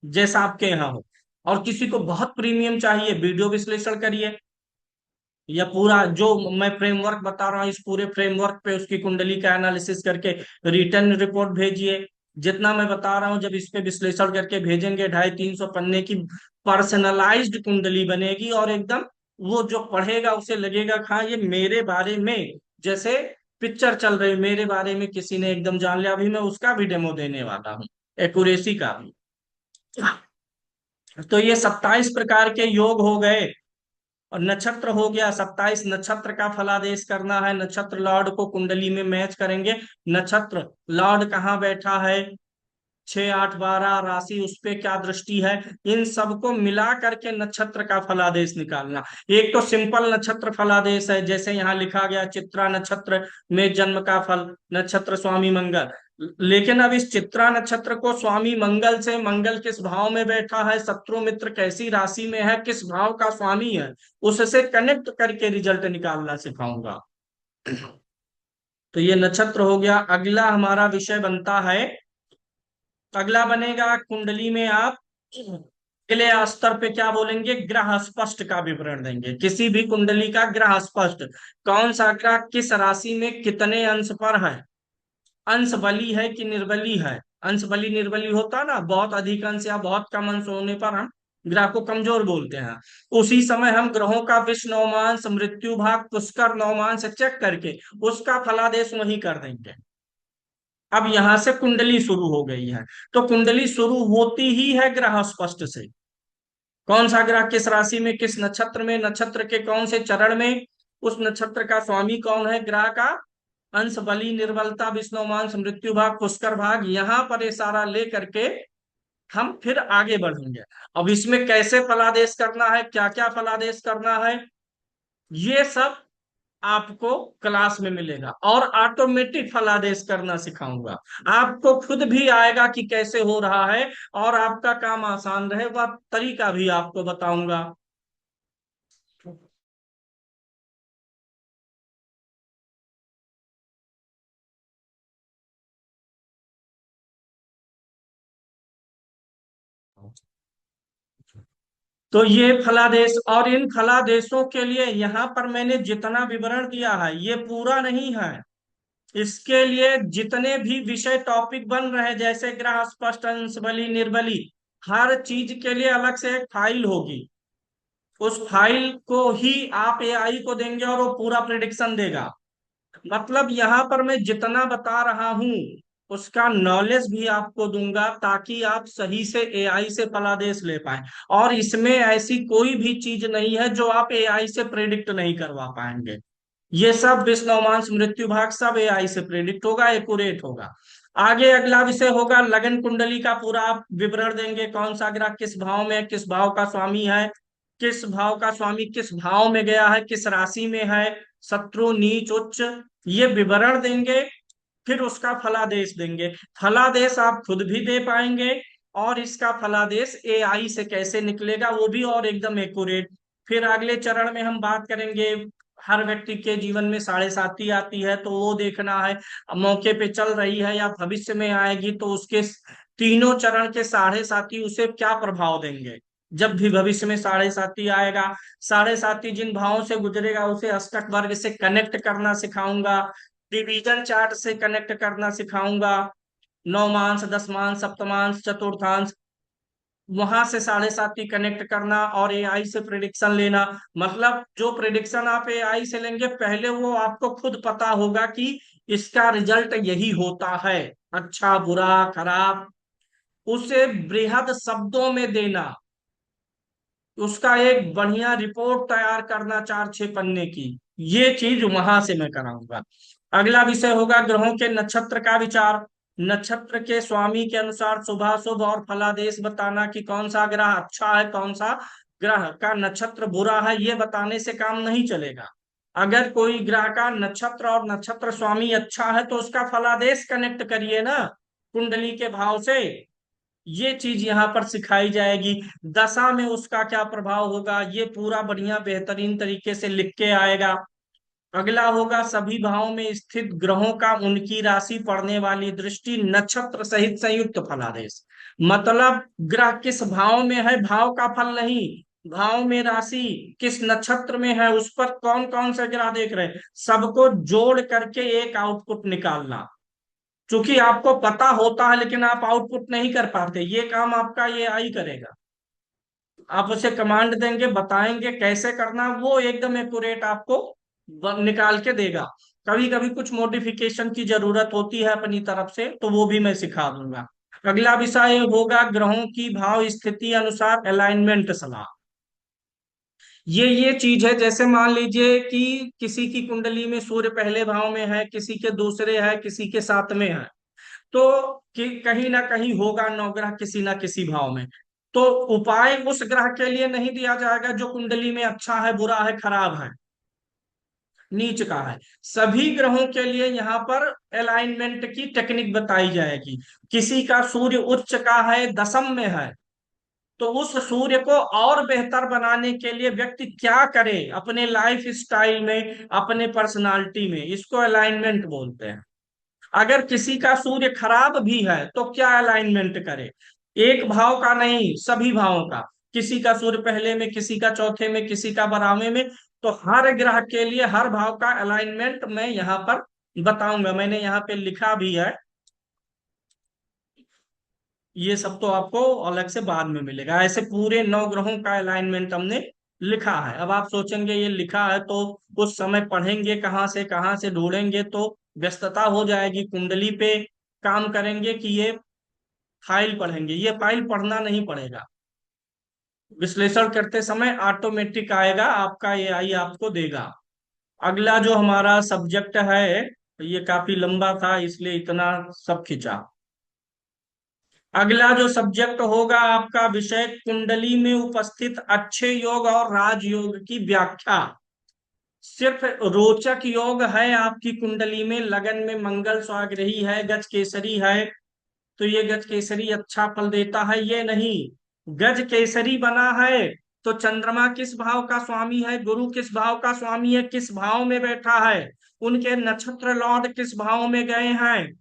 जैसा आपके यहाँ हो। और किसी को बहुत प्रीमियम चाहिए, वीडियो विश्लेषण करिए, या पूरा जो मैं फ्रेमवर्क बता रहा हूँ इस पूरे फ्रेमवर्क पे उसकी कुंडली का एनालिसिस करके रिटर्न रिपोर्ट भेजिए। जितना मैं बता रहा हूँ जब इस पे विश्लेषण करके भेजेंगे, 250-300 पन्ने की पर्सनलाइज्ड कुंडली बनेगी, और एकदम वो जो पढ़ेगा उसे लगेगा हाँ ये मेरे बारे में, जैसे पिक्चर चल रही मेरे बारे में किसी ने एकदम जान लिया। अभी मैं उसका भी डेमो देने वाला हूँ, एक्यूरेसी का भी। तो ये 27 प्रकार के योग हो गए। और नक्षत्र हो गया, 27 नक्षत्र का फलादेश करना है। नक्षत्र लॉर्ड को कुंडली में मैच करेंगे। नक्षत्र लॉर्ड कहाँ बैठा है, 6, 8, 12 राशि, उस पे क्या दृष्टि है, इन सबको मिला करके नक्षत्र का फलादेश निकालना। एक तो सिंपल नक्षत्र फलादेश है, जैसे यहाँ लिखा गया चित्रा नक्षत्र में जन्म का फल, नक्षत्र स्वामी मंगल। लेकिन अब इस चित्रा नक्षत्र को स्वामी मंगल से, मंगल किस भाव में बैठा है, शत्रु मित्र कैसी राशि में है, किस भाव का स्वामी है, उससे कनेक्ट करके रिजल्ट निकालना सिखाऊंगा। तो ये नक्षत्र हो गया। अगला हमारा विषय बनता है, अगला बनेगा कुंडली में आप अगले स्तर पे क्या बोलेंगे, ग्रह स्पष्ट का विवरण देंगे। किसी भी कुंडली का ग्रह स्पष्ट, कौन सा ग्रह किस राशि में कितने अंश पर है, अंश बली है कि निर्बली है। अंश बली निर्बली होता ना, बहुत अधिक अंश या बहुत कम अंश होने पर हम ग्रह को कमजोर बोलते हैं। उसी समय हम ग्रहों का विष नवमांश, मृत्यु भाग, पुष्कर नवमांश चेक करके उसका फलादेश वही कर देंगे। अब यहां से कुंडली शुरू हो गई है। तो कुंडली शुरू होती ही है ग्रह स्पष्ट से। कौन सा ग्रह किस राशि में, किस नक्षत्र में, नक्षत्र के कौन से चरण में, उस नक्षत्र का स्वामी कौन है, ग्रह का अंश, बली, निर्बलता, विष्णुमांश, मृत्यु भाग, पुष्कर भाग, यहां पर ये सारा ले करके हम फिर आगे बढ़ेंगे। अब इसमें कैसे फलादेश करना है, क्या क्या फलादेश करना है, ये सब आपको क्लास में मिलेगा, और ऑटोमेटिक फलादेश करना सिखाऊंगा। आपको खुद भी आएगा कि कैसे हो रहा है, और आपका काम आसान रहे वह तरीका भी आपको बताऊंगा। तो ये फलादेश, और इन फलादेशों के लिए यहाँ पर मैंने जितना विवरण दिया है ये पूरा नहीं है। इसके लिए जितने भी विषय टॉपिक बन रहे हैं, जैसे ग्रह स्पष्ट, अंश बली, निर्बली, हर चीज के लिए अलग से एक फाइल होगी। उस फाइल को ही आप एआई को देंगे और वो पूरा प्रिडिक्शन देगा। मतलब यहाँ पर मैं जितना बता रहा हूँ उसका नॉलेज भी आपको दूंगा, ताकि आप सही से एआई से फलादेश ले पाए। और इसमें ऐसी कोई भी चीज नहीं है जो आप एआई से प्रिडिक्ट नहीं करवा पाएंगे। ये सब विष्णुमांस मृत्यु भाग सब एआई से प्रेडिक्ट होगा, एक्यूरेट होगा। आगे अगला विषय होगा लगन कुंडली का, पूरा आप विवरण देंगे, कौन सा ग्रह किस भाव में है, किस भाव का स्वामी है, किस भाव का स्वामी किस भाव में गया है, किस राशि में है, शत्रु नीच उच्च, ये विवरण देंगे। फिर उसका फलादेश देंगे। फलादेश आप खुद भी दे पाएंगे, और इसका फलादेश एआई से कैसे निकलेगा वो भी, और एकदम एक्यूरेट। फिर अगले चरण में हम बात करेंगे, हर व्यक्ति के जीवन में साढ़े साती आती है तो वो देखना है, मौके पे चल रही है या भविष्य में आएगी, तो उसके तीनों चरण के साढ़े साती उसे क्या प्रभाव देंगे। जब भी भविष्य में साढ़े साती आएगा, साढ़े साती जिन भावों से गुजरेगा उसे अष्टक वर्ग से कनेक्ट करना सिखाऊंगा, डिवीजन चार्ट से कनेक्ट करना सिखाऊंगा, नौमांश, दसमांश, सप्तमांश, चतुर्थांश, वहां से साढ़े साती कनेक्ट करना, और एआई से प्रिडिक्शन लेना। मतलब जो प्रिडिक्शन आप एआई से लेंगे पहले वो आपको खुद पता होगा कि इसका रिजल्ट यही होता है, अच्छा बुरा खराब, उसे बृहद शब्दों में देना, उसका एक बढ़िया रिपोर्ट तैयार करना 4-6 पन्ने की, ये चीज वहां से मैं कराऊंगा। अगला विषय होगा ग्रहों के नक्षत्र का विचार। नक्षत्र के स्वामी के अनुसार शुभाशुभ और फलादेश बताना कि कौन सा ग्रह अच्छा है, कौन सा ग्रह का नक्षत्र बुरा है, ये बताने से काम नहीं चलेगा। अगर कोई ग्रह का नक्षत्र और नक्षत्र स्वामी अच्छा है तो उसका फलादेश कनेक्ट करिए ना कुंडली के भाव से, ये चीज यहाँ पर सिखाई जाएगी। दशा में उसका क्या प्रभाव होगा ये पूरा बढ़िया बेहतरीन तरीके से लिख के आएगा। अगला होगा सभी भावों में स्थित ग्रहों का उनकी राशि पड़ने वाली दृष्टि नक्षत्र सहित संयुक्त फलादेश। मतलब ग्रह किस भाव में है, भाव का फल नहीं, भाव में राशि किस नक्षत्र में है, उस पर कौन कौन से ग्रह देख रहे हैं, सबको जोड़ करके एक आउटपुट निकालना। क्योंकि आपको पता होता है लेकिन आप आउटपुट नहीं कर पाते, ये काम आपका ये आई करेगा। आप उसे कमांड देंगे, बताएंगे कैसे करना, वो एकदम एक्यूरेट आपको निकाल के देगा। कभी कभी कुछ मॉडिफिकेशन की जरूरत होती है अपनी तरफ से, तो वो भी मैं सिखा दूंगा। अगला विषय होगा ग्रहों की भाव स्थिति अनुसार अलाइनमेंट सलाह। ये चीज है, जैसे मान लीजिए कि किसी की कुंडली में सूर्य पहले भाव में है, किसी के दूसरे है, किसी के सातवें है, तो कहीं ना कहीं होगा नवग्रह किसी ना किसी भाव में। तो उपाय उस ग्रह के लिए नहीं दिया जाएगा जो कुंडली में अच्छा है, बुरा है, खराब है, नीच का है। सभी ग्रहों के लिए यहाँ पर अलाइनमेंट की टेक्निक बताई जाएगी। किसी का सूर्य उच्च का है, दशम में है, तो उस सूर्य को और बेहतर बनाने के लिए व्यक्ति क्या करे अपने लाइफ स्टाइल में, अपने पर्सनालिटी में, इसको अलाइनमेंट बोलते हैं। अगर किसी का सूर्य खराब भी है तो क्या अलाइनमेंट करे, एक भाव का नहीं सभी भावों का, किसी का सूर्य पहले में, किसी का चौथे में, किसी का बारहवें में, तो हर ग्रह के लिए हर भाव का अलाइनमेंट मैं यहाँ पर बताऊंगा, मैंने यहाँ पे लिखा भी है। ये सब तो आपको अलग से बाद में मिलेगा, ऐसे पूरे 9 ग्रहों का अलाइनमेंट हमने लिखा है। अब आप सोचेंगे ये लिखा है तो उस समय पढ़ेंगे कहाँ से ढूंढेंगे, तो व्यस्तता हो जाएगी, कुंडली पे काम करेंगे कि ये फाइल पढ़ेंगे, ये फाइल पढ़ना नहीं पड़ेगा, विश्लेषण करते समय ऑटोमेटिक आएगा, आपका एआई आपको देगा। अगला जो हमारा सब्जेक्ट है, ये काफी लंबा था इसलिए इतना सब खिंचा। अगला जो सब्जेक्ट होगा आपका विषय कुंडली में उपस्थित अच्छे योग और राजयोग की व्याख्या। सिर्फ रोचक योग है आपकी कुंडली में, लगन में मंगल स्वाग्रही है, गज केसरी है, तो ये गज केसरी अच्छा फल देता है, ये नहीं। गज केसरी बना है तो चंद्रमा किस भाव का स्वामी है, गुरु किस भाव का स्वामी है, किस भाव में बैठा है, उनके नक्षत्र लॉर्ड किस भाव में गए हैं,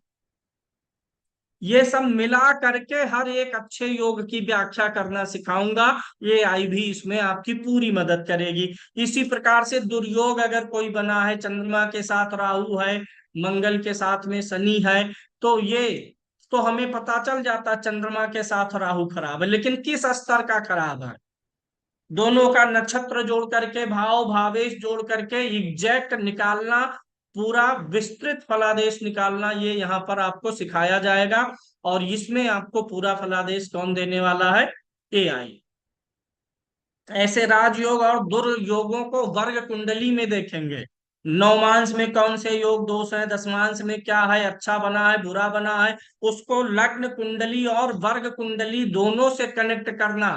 ये सब मिला करके हर एक अच्छे योग की व्याख्या करना सिखाऊंगा। ये आई भी इसमें आपकी पूरी मदद करेगी। इसी प्रकार से दुर्योग अगर कोई बना है, चंद्रमा के साथ राहु है, मंगल के साथ में शनि है, तो ये तो हमें पता चल जाता चंद्रमा के साथ राहु खराब है, लेकिन किस स्तर का खराब है, दोनों का नक्षत्र जोड़ करके, भाव भावेश जोड़ करके एग्जैक्ट निकालना, पूरा विस्तृत फलादेश निकालना, ये यहाँ पर आपको सिखाया जाएगा। और इसमें आपको पूरा फलादेश कौन देने वाला है, AI। ऐसे राजयोग और दुर्योगों को वर्ग कुंडली में देखेंगे, नवमांश में कौन से योग दोष है, दशमांश में क्या है, अच्छा बना है बुरा बना है, उसको लग्न कुंडली और वर्ग कुंडली दोनों से कनेक्ट करना।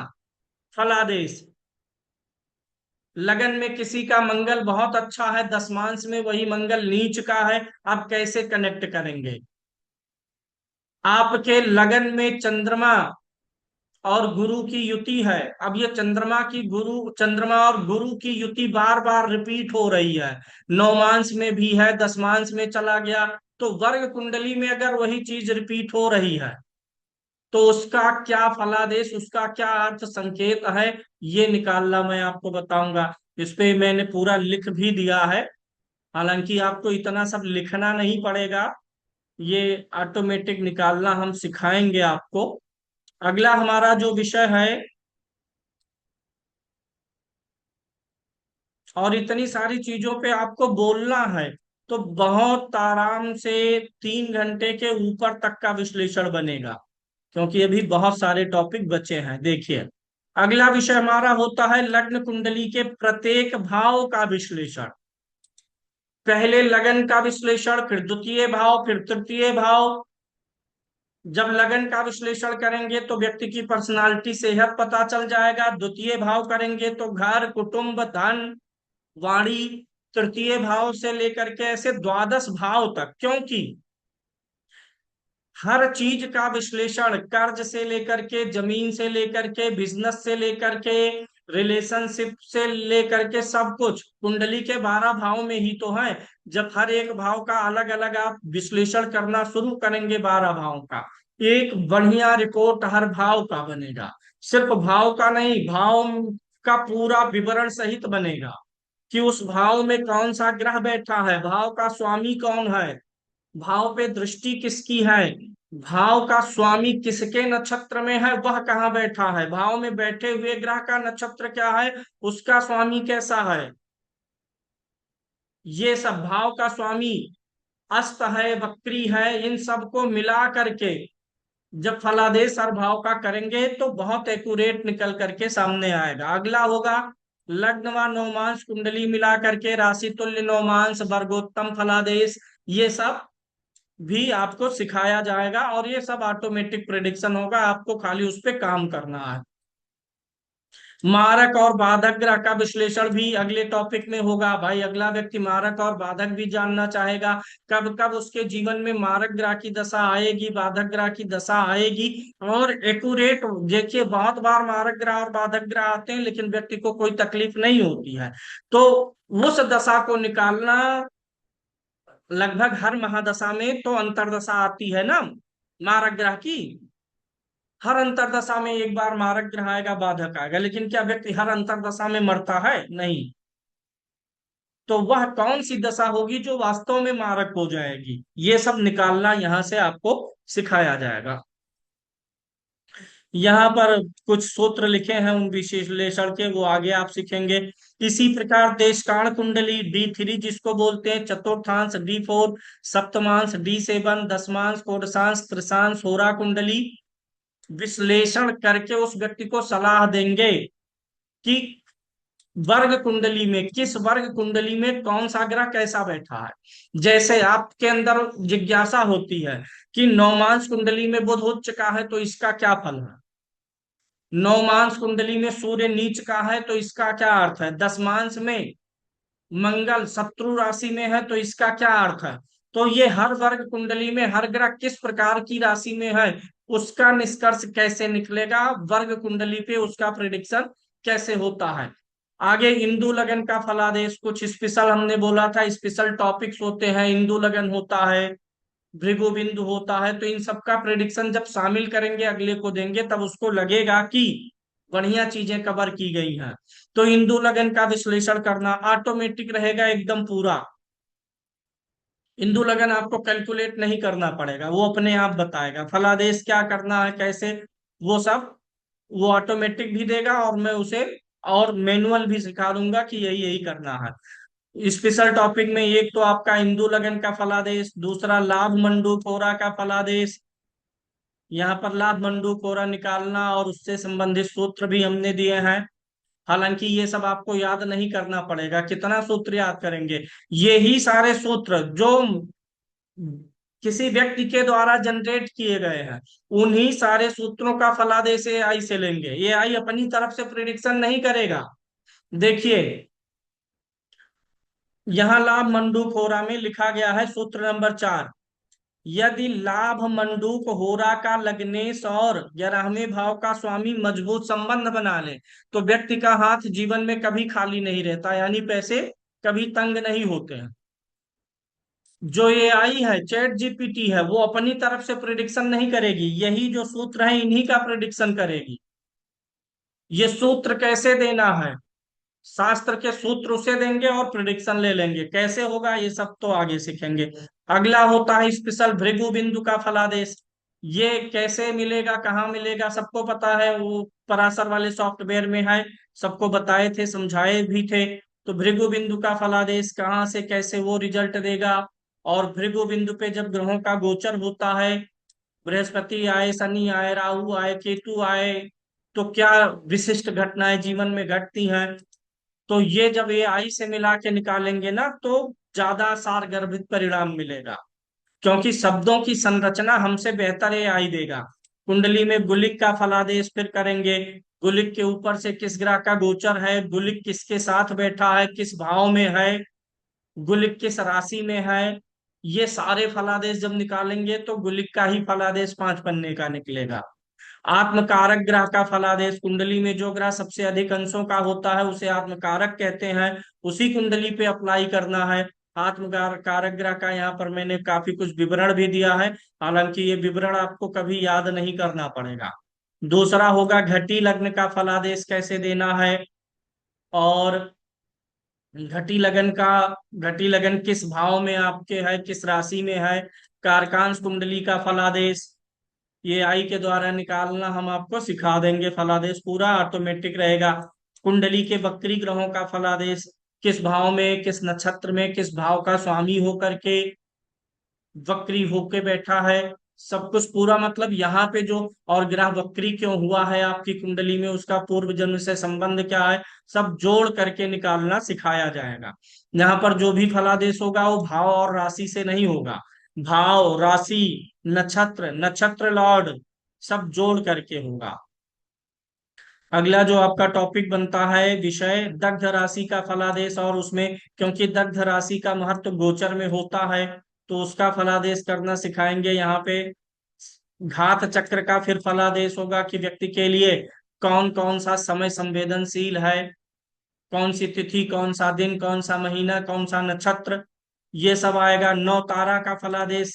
फलादेश, लगन में किसी का मंगल बहुत अच्छा है, दशमांश में वही मंगल नीच का है, आप कैसे कनेक्ट करेंगे। आपके लगन में चंद्रमा और गुरु की युति है, अब ये चंद्रमा और गुरु की युति बार बार रिपीट हो रही है, नौमांश में भी है, दशमांश में चला गया, तो वर्ग कुंडली में अगर वही चीज रिपीट हो रही है तो उसका क्या फलादेश, उसका क्या अर्थ संकेत है, ये निकालना मैं आपको बताऊंगा। इस पे मैंने पूरा लिख भी दिया है, हालांकि आपको इतना सब लिखना नहीं पड़ेगा, ये ऑटोमेटिक निकालना हम सिखाएंगे आपको। अगला हमारा जो विषय है, और इतनी सारी चीजों पे आपको बोलना है, तो बहुत आराम से 3 घंटे के ऊपर तक का विश्लेषण बनेगा, क्योंकि अभी बहुत सारे टॉपिक बचे हैं। देखिए, अगला विषय हमारा होता है लग्न कुंडली के प्रत्येक भाव का विश्लेषण। पहले लगन का विश्लेषण, फिर द्वितीय भाव, फिर तृतीय भाव। जब लगन का विश्लेषण करेंगे तो व्यक्ति की पर्सनालिटी, सेहत पता चल जाएगा, द्वितीय भाव करेंगे तो घर, कुटुंब, धन, वाणी, तृतीय भाव से लेकर के ऐसे द्वादश भाव तक, क्योंकि हर चीज का विश्लेषण, कर्ज से लेकर के, जमीन से लेकर के, बिजनेस से लेकर के, रिलेशनशिप से लेकर के, सब कुछ कुंडली के 12 भाव में ही तो है। जब हर एक भाव का अलग अलग आप विश्लेषण करना शुरू करेंगे, 12 भाव का एक बढ़िया रिपोर्ट हर भाव का बनेगा, सिर्फ भाव का नहीं, भाव का पूरा विवरण सहित बनेगा कि उस भाव में कौन सा ग्रह बैठा है, भाव का स्वामी कौन है, भाव पे दृष्टि किसकी है, भाव का स्वामी किसके नक्षत्र में है, वह कहाँ बैठा है, भाव में बैठे हुए ग्रह का नक्षत्र क्या है, उसका स्वामी कैसा है, ये सब भाव का स्वामी अस्त है, वक्री है, इन सबको मिला करके जब फलादेश हर भाव का करेंगे तो बहुत एक्यूरेट निकल करके सामने आएगा। अगला होगा लग्न व नवमांश कुंडली मिला करके राशि तुल्य नवमांश वर्गोत्तम फलादेश, ये सब भी आपको सिखाया जाएगा, और ये सब ऑटोमेटिक प्रिडिक्शन होगा, आपको खाली उस पे काम करना है। मारक और बाधक ग्रह का विश्लेषण भी अगले टॉपिक में होगा। भाई अगला व्यक्ति मारक और बाधक भी जानना चाहेगा, कब कब उसके जीवन में मारक ग्रह की दशा आएगी, बाधक ग्रह की दशा आएगी, और एक्यूरेट देखिए, बहुत बार मारक ग्रह और बाधक ग्रह आते हैं लेकिन व्यक्ति को कोई तकलीफ नहीं होती है, तो उस दशा को निकालना, लगभग हर महादशा में तो अंतरदशा आती है ना मारक ग्रह की, हर अंतरदशा में एक बार मारक ग्रह आएगा, बाधक आएगा, लेकिन क्या व्यक्ति हर अंतरदशा में मरता है, नहीं। तो वह कौन सी दशा होगी जो वास्तव में मारक हो जाएगी, ये सब निकालना यहाँ से आपको सिखाया जाएगा। यहाँ पर कुछ सूत्र लिखे हैं उन विश्लेषण के, वो आगे आप सीखेंगे। इसी प्रकार देशकाण कुंडली D3 जिसको बोलते हैं, चतुर्थांश D4, सप्तमांश D7, दशमांश, कोडशांश, त्रिशांश, होरा कुंडली विश्लेषण करके उस व्यक्ति को सलाह देंगे कि वर्ग कुंडली में, किस वर्ग कुंडली में कौन सा ग्रह कैसा बैठा है। जैसे आपके अंदर जिज्ञासा होती है कि नवमांश कुंडली में बुध उच्च का है तो इसका क्या फल है, नवमांश कुंडली में सूर्य नीच का है तो इसका क्या अर्थ है, दशमांश में मंगल शत्रु राशि में है तो इसका क्या अर्थ है। तो ये हर वर्ग कुंडली में हर ग्रह किस प्रकार की राशि में है उसका निष्कर्ष कैसे निकलेगा, वर्ग कुंडली पे उसका प्रिडिक्शन कैसे होता है। आगे इंदु लगन का फलादेश, कुछ स्पेशल हमने बोला था, स्पेशल टॉपिक्स होते हैं, इंदु लगन होता है, भृगु बिंदु होता है, तो इन सबका प्रिडिक्शन जब शामिल करेंगे अगले को देंगे तब उसको लगेगा कि बढ़िया चीजें कवर की गई हैं। तो इंदु लगन का विश्लेषण करना ऑटोमेटिक रहेगा एकदम पूरा। इंदु लगन आपको कैलकुलेट नहीं करना पड़ेगा, वो अपने आप बताएगा फलादेश क्या करना है कैसे, वो सब वो ऑटोमेटिक भी देगा और मैं उसे और मैनुअल भी सिखा दूंगा कि यही यही करना है। स्पेशल टॉपिक में एक तो आपका इंदु लगन का फलादेश, दूसरा लाभ मंडूक होरा का फलादेश, यहाँ पर लाभ मंडूक होरा निकालना और उससे संबंधित सूत्र भी हमने दिए हैं। हालांकि ये सब आपको याद नहीं करना पड़ेगा, कितना सूत्र याद करेंगे, यही सारे सूत्र जो किसी व्यक्ति के द्वारा जनरेट किए गए हैं उन्हीं सारे सूत्रों का फलादेश एआई से लेंगे। एआई अपनी तरफ से प्रिडिक्शन नहीं करेगा। देखिए यहाँ लाभ मंडूक होरा में लिखा गया है सूत्र नंबर 4, यदि लाभ मंडूक होरा का लग्नेश और 11वें भाव का स्वामी मजबूत संबंध बना ले तो व्यक्ति का हाथ जीवन में कभी खाली नहीं रहता, यानी पैसे कभी तंग नहीं होते हैं। जो एआई है चैट जीपीटी है वो अपनी तरफ से प्रिडिक्शन नहीं करेगी, यही जो सूत्र है इन्हीं का प्रिडिक्शन करेगी। ये सूत्र कैसे देना है, शास्त्र के सूत्र उसे देंगे और प्रिडिक्शन ले लेंगे, कैसे होगा ये सब तो आगे सीखेंगे। अगला होता है स्पेशल भृगु बिंदु का फलादेश, ये कैसे मिलेगा कहाँ मिलेगा सबको पता है, वो पराशर वाले सॉफ्टवेयर में है, सबको बताए थे समझाए भी थे। तो भृगु बिंदु का फलादेश कहाँ से कैसे वो रिजल्ट देगा, और भृगु बिंदु पे जब ग्रहों का गोचर होता है, बृहस्पति आए शनि आए राहु आए केतु आए, तो क्या विशिष्ट घटनाएं जीवन में घटती हैं, तो ये जब एआई से मिला के निकालेंगे ना तो ज्यादा सारगर्भित परिणाम मिलेगा, क्योंकि शब्दों की संरचना हमसे बेहतर एआई देगा। कुंडली में गुलिक का फलादेश फिर करेंगे, गुलिक के ऊपर से किस ग्रह का गोचर है, गुलिक किसके साथ बैठा है, किस भाव में है, गुलिक किस राशि में है, ये सारे फलादेश जब निकालेंगे तो गुलिक का ही फलादेश 5 पन्ने का निकलेगा। आत्मकारक ग्रह का फलादेश, कुंडली में जो ग्रह सबसे अधिक अंशों का होता है उसे आत्मकारक कहते हैं, उसी कुंडली पे अप्लाई करना है। आत्मकारक ग्रह का यहाँ पर मैंने काफी कुछ विवरण भी दिया है, हालांकि ये विवरण आपको कभी याद नहीं करना पड़ेगा। दूसरा होगा घटी लग्न का फलादेश कैसे देना है, और घटी लगन का, घटी लगन किस भाव में आपके है किस राशि में है, कारकांश कुंडली का फलादेश ये आई के द्वारा निकालना हम आपको सिखा देंगे, फलादेश पूरा ऑटोमेटिक रहेगा। कुंडली के वक्री ग्रहों का फलादेश, किस भाव में किस नक्षत्र में किस भाव का स्वामी होकर के वक्री होके बैठा है, सब कुछ पूरा, मतलब यहाँ पे जो और ग्रह वक्री क्यों हुआ है आपकी कुंडली में, उसका पूर्व जन्म से संबंध क्या है, सब जोड़ करके निकालना सिखाया जाएगा। यहाँ पर जो भी फलादेश होगा वो भाव और राशि से नहीं होगा, भाव राशि नक्षत्र नक्षत्र लॉर्ड सब जोड़ करके होगा। अगला जो आपका टॉपिक बनता है विषय दग्ध राशि का फलादेश, और उसमें क्योंकि दग्ध राशि का महत्व गोचर में होता है तो उसका फलादेश करना सिखाएंगे। यहाँ पे घात चक्र का फिर फलादेश होगा कि व्यक्ति के लिए कौन कौन सा समय संवेदनशील है, कौन सी तिथि कौन सा दिन कौन सा महीना कौन सा नक्षत्र, ये सब आएगा। नौ तारा का फलादेश,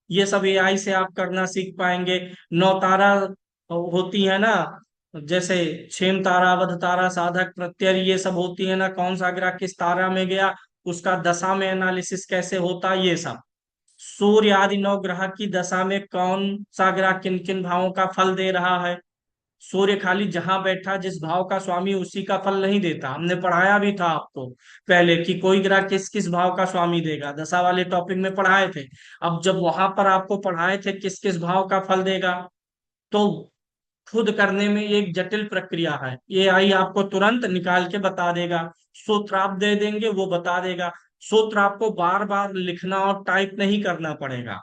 ये सब एआई से आप करना सीख पाएंगे। नौ तारा होती है ना, जैसे क्षेम तारा अवध तारा साधक प्रत्यय ये सब होती है ना, कौन सा ग्रह किस तारा में गया उसका दशा में एनालिसिस कैसे होता है, ये सब। सूर्य आदि नौ ग्रह की दशा में कौन सा ग्रह किन किन भावों का फल दे रहा है, सूर्य खाली जहां बैठा जिस भाव का स्वामी उसी का फल नहीं देता, हमने पढ़ाया भी था आपको पहले कि कोई ग्रह किस किस भाव का स्वामी देगा, दशा वाले टॉपिक में पढ़ाए थे। अब जब वहां पर आपको पढ़ाए थे किस किस भाव का फल देगा, तो खुद करने में ये एक जटिल प्रक्रिया है, ये आई आपको तुरंत निकाल के बता देगा। सूत्र आप दे देंगे वो बता देगा, सूत्र आपको बार बार लिखना और टाइप नहीं करना पड़ेगा,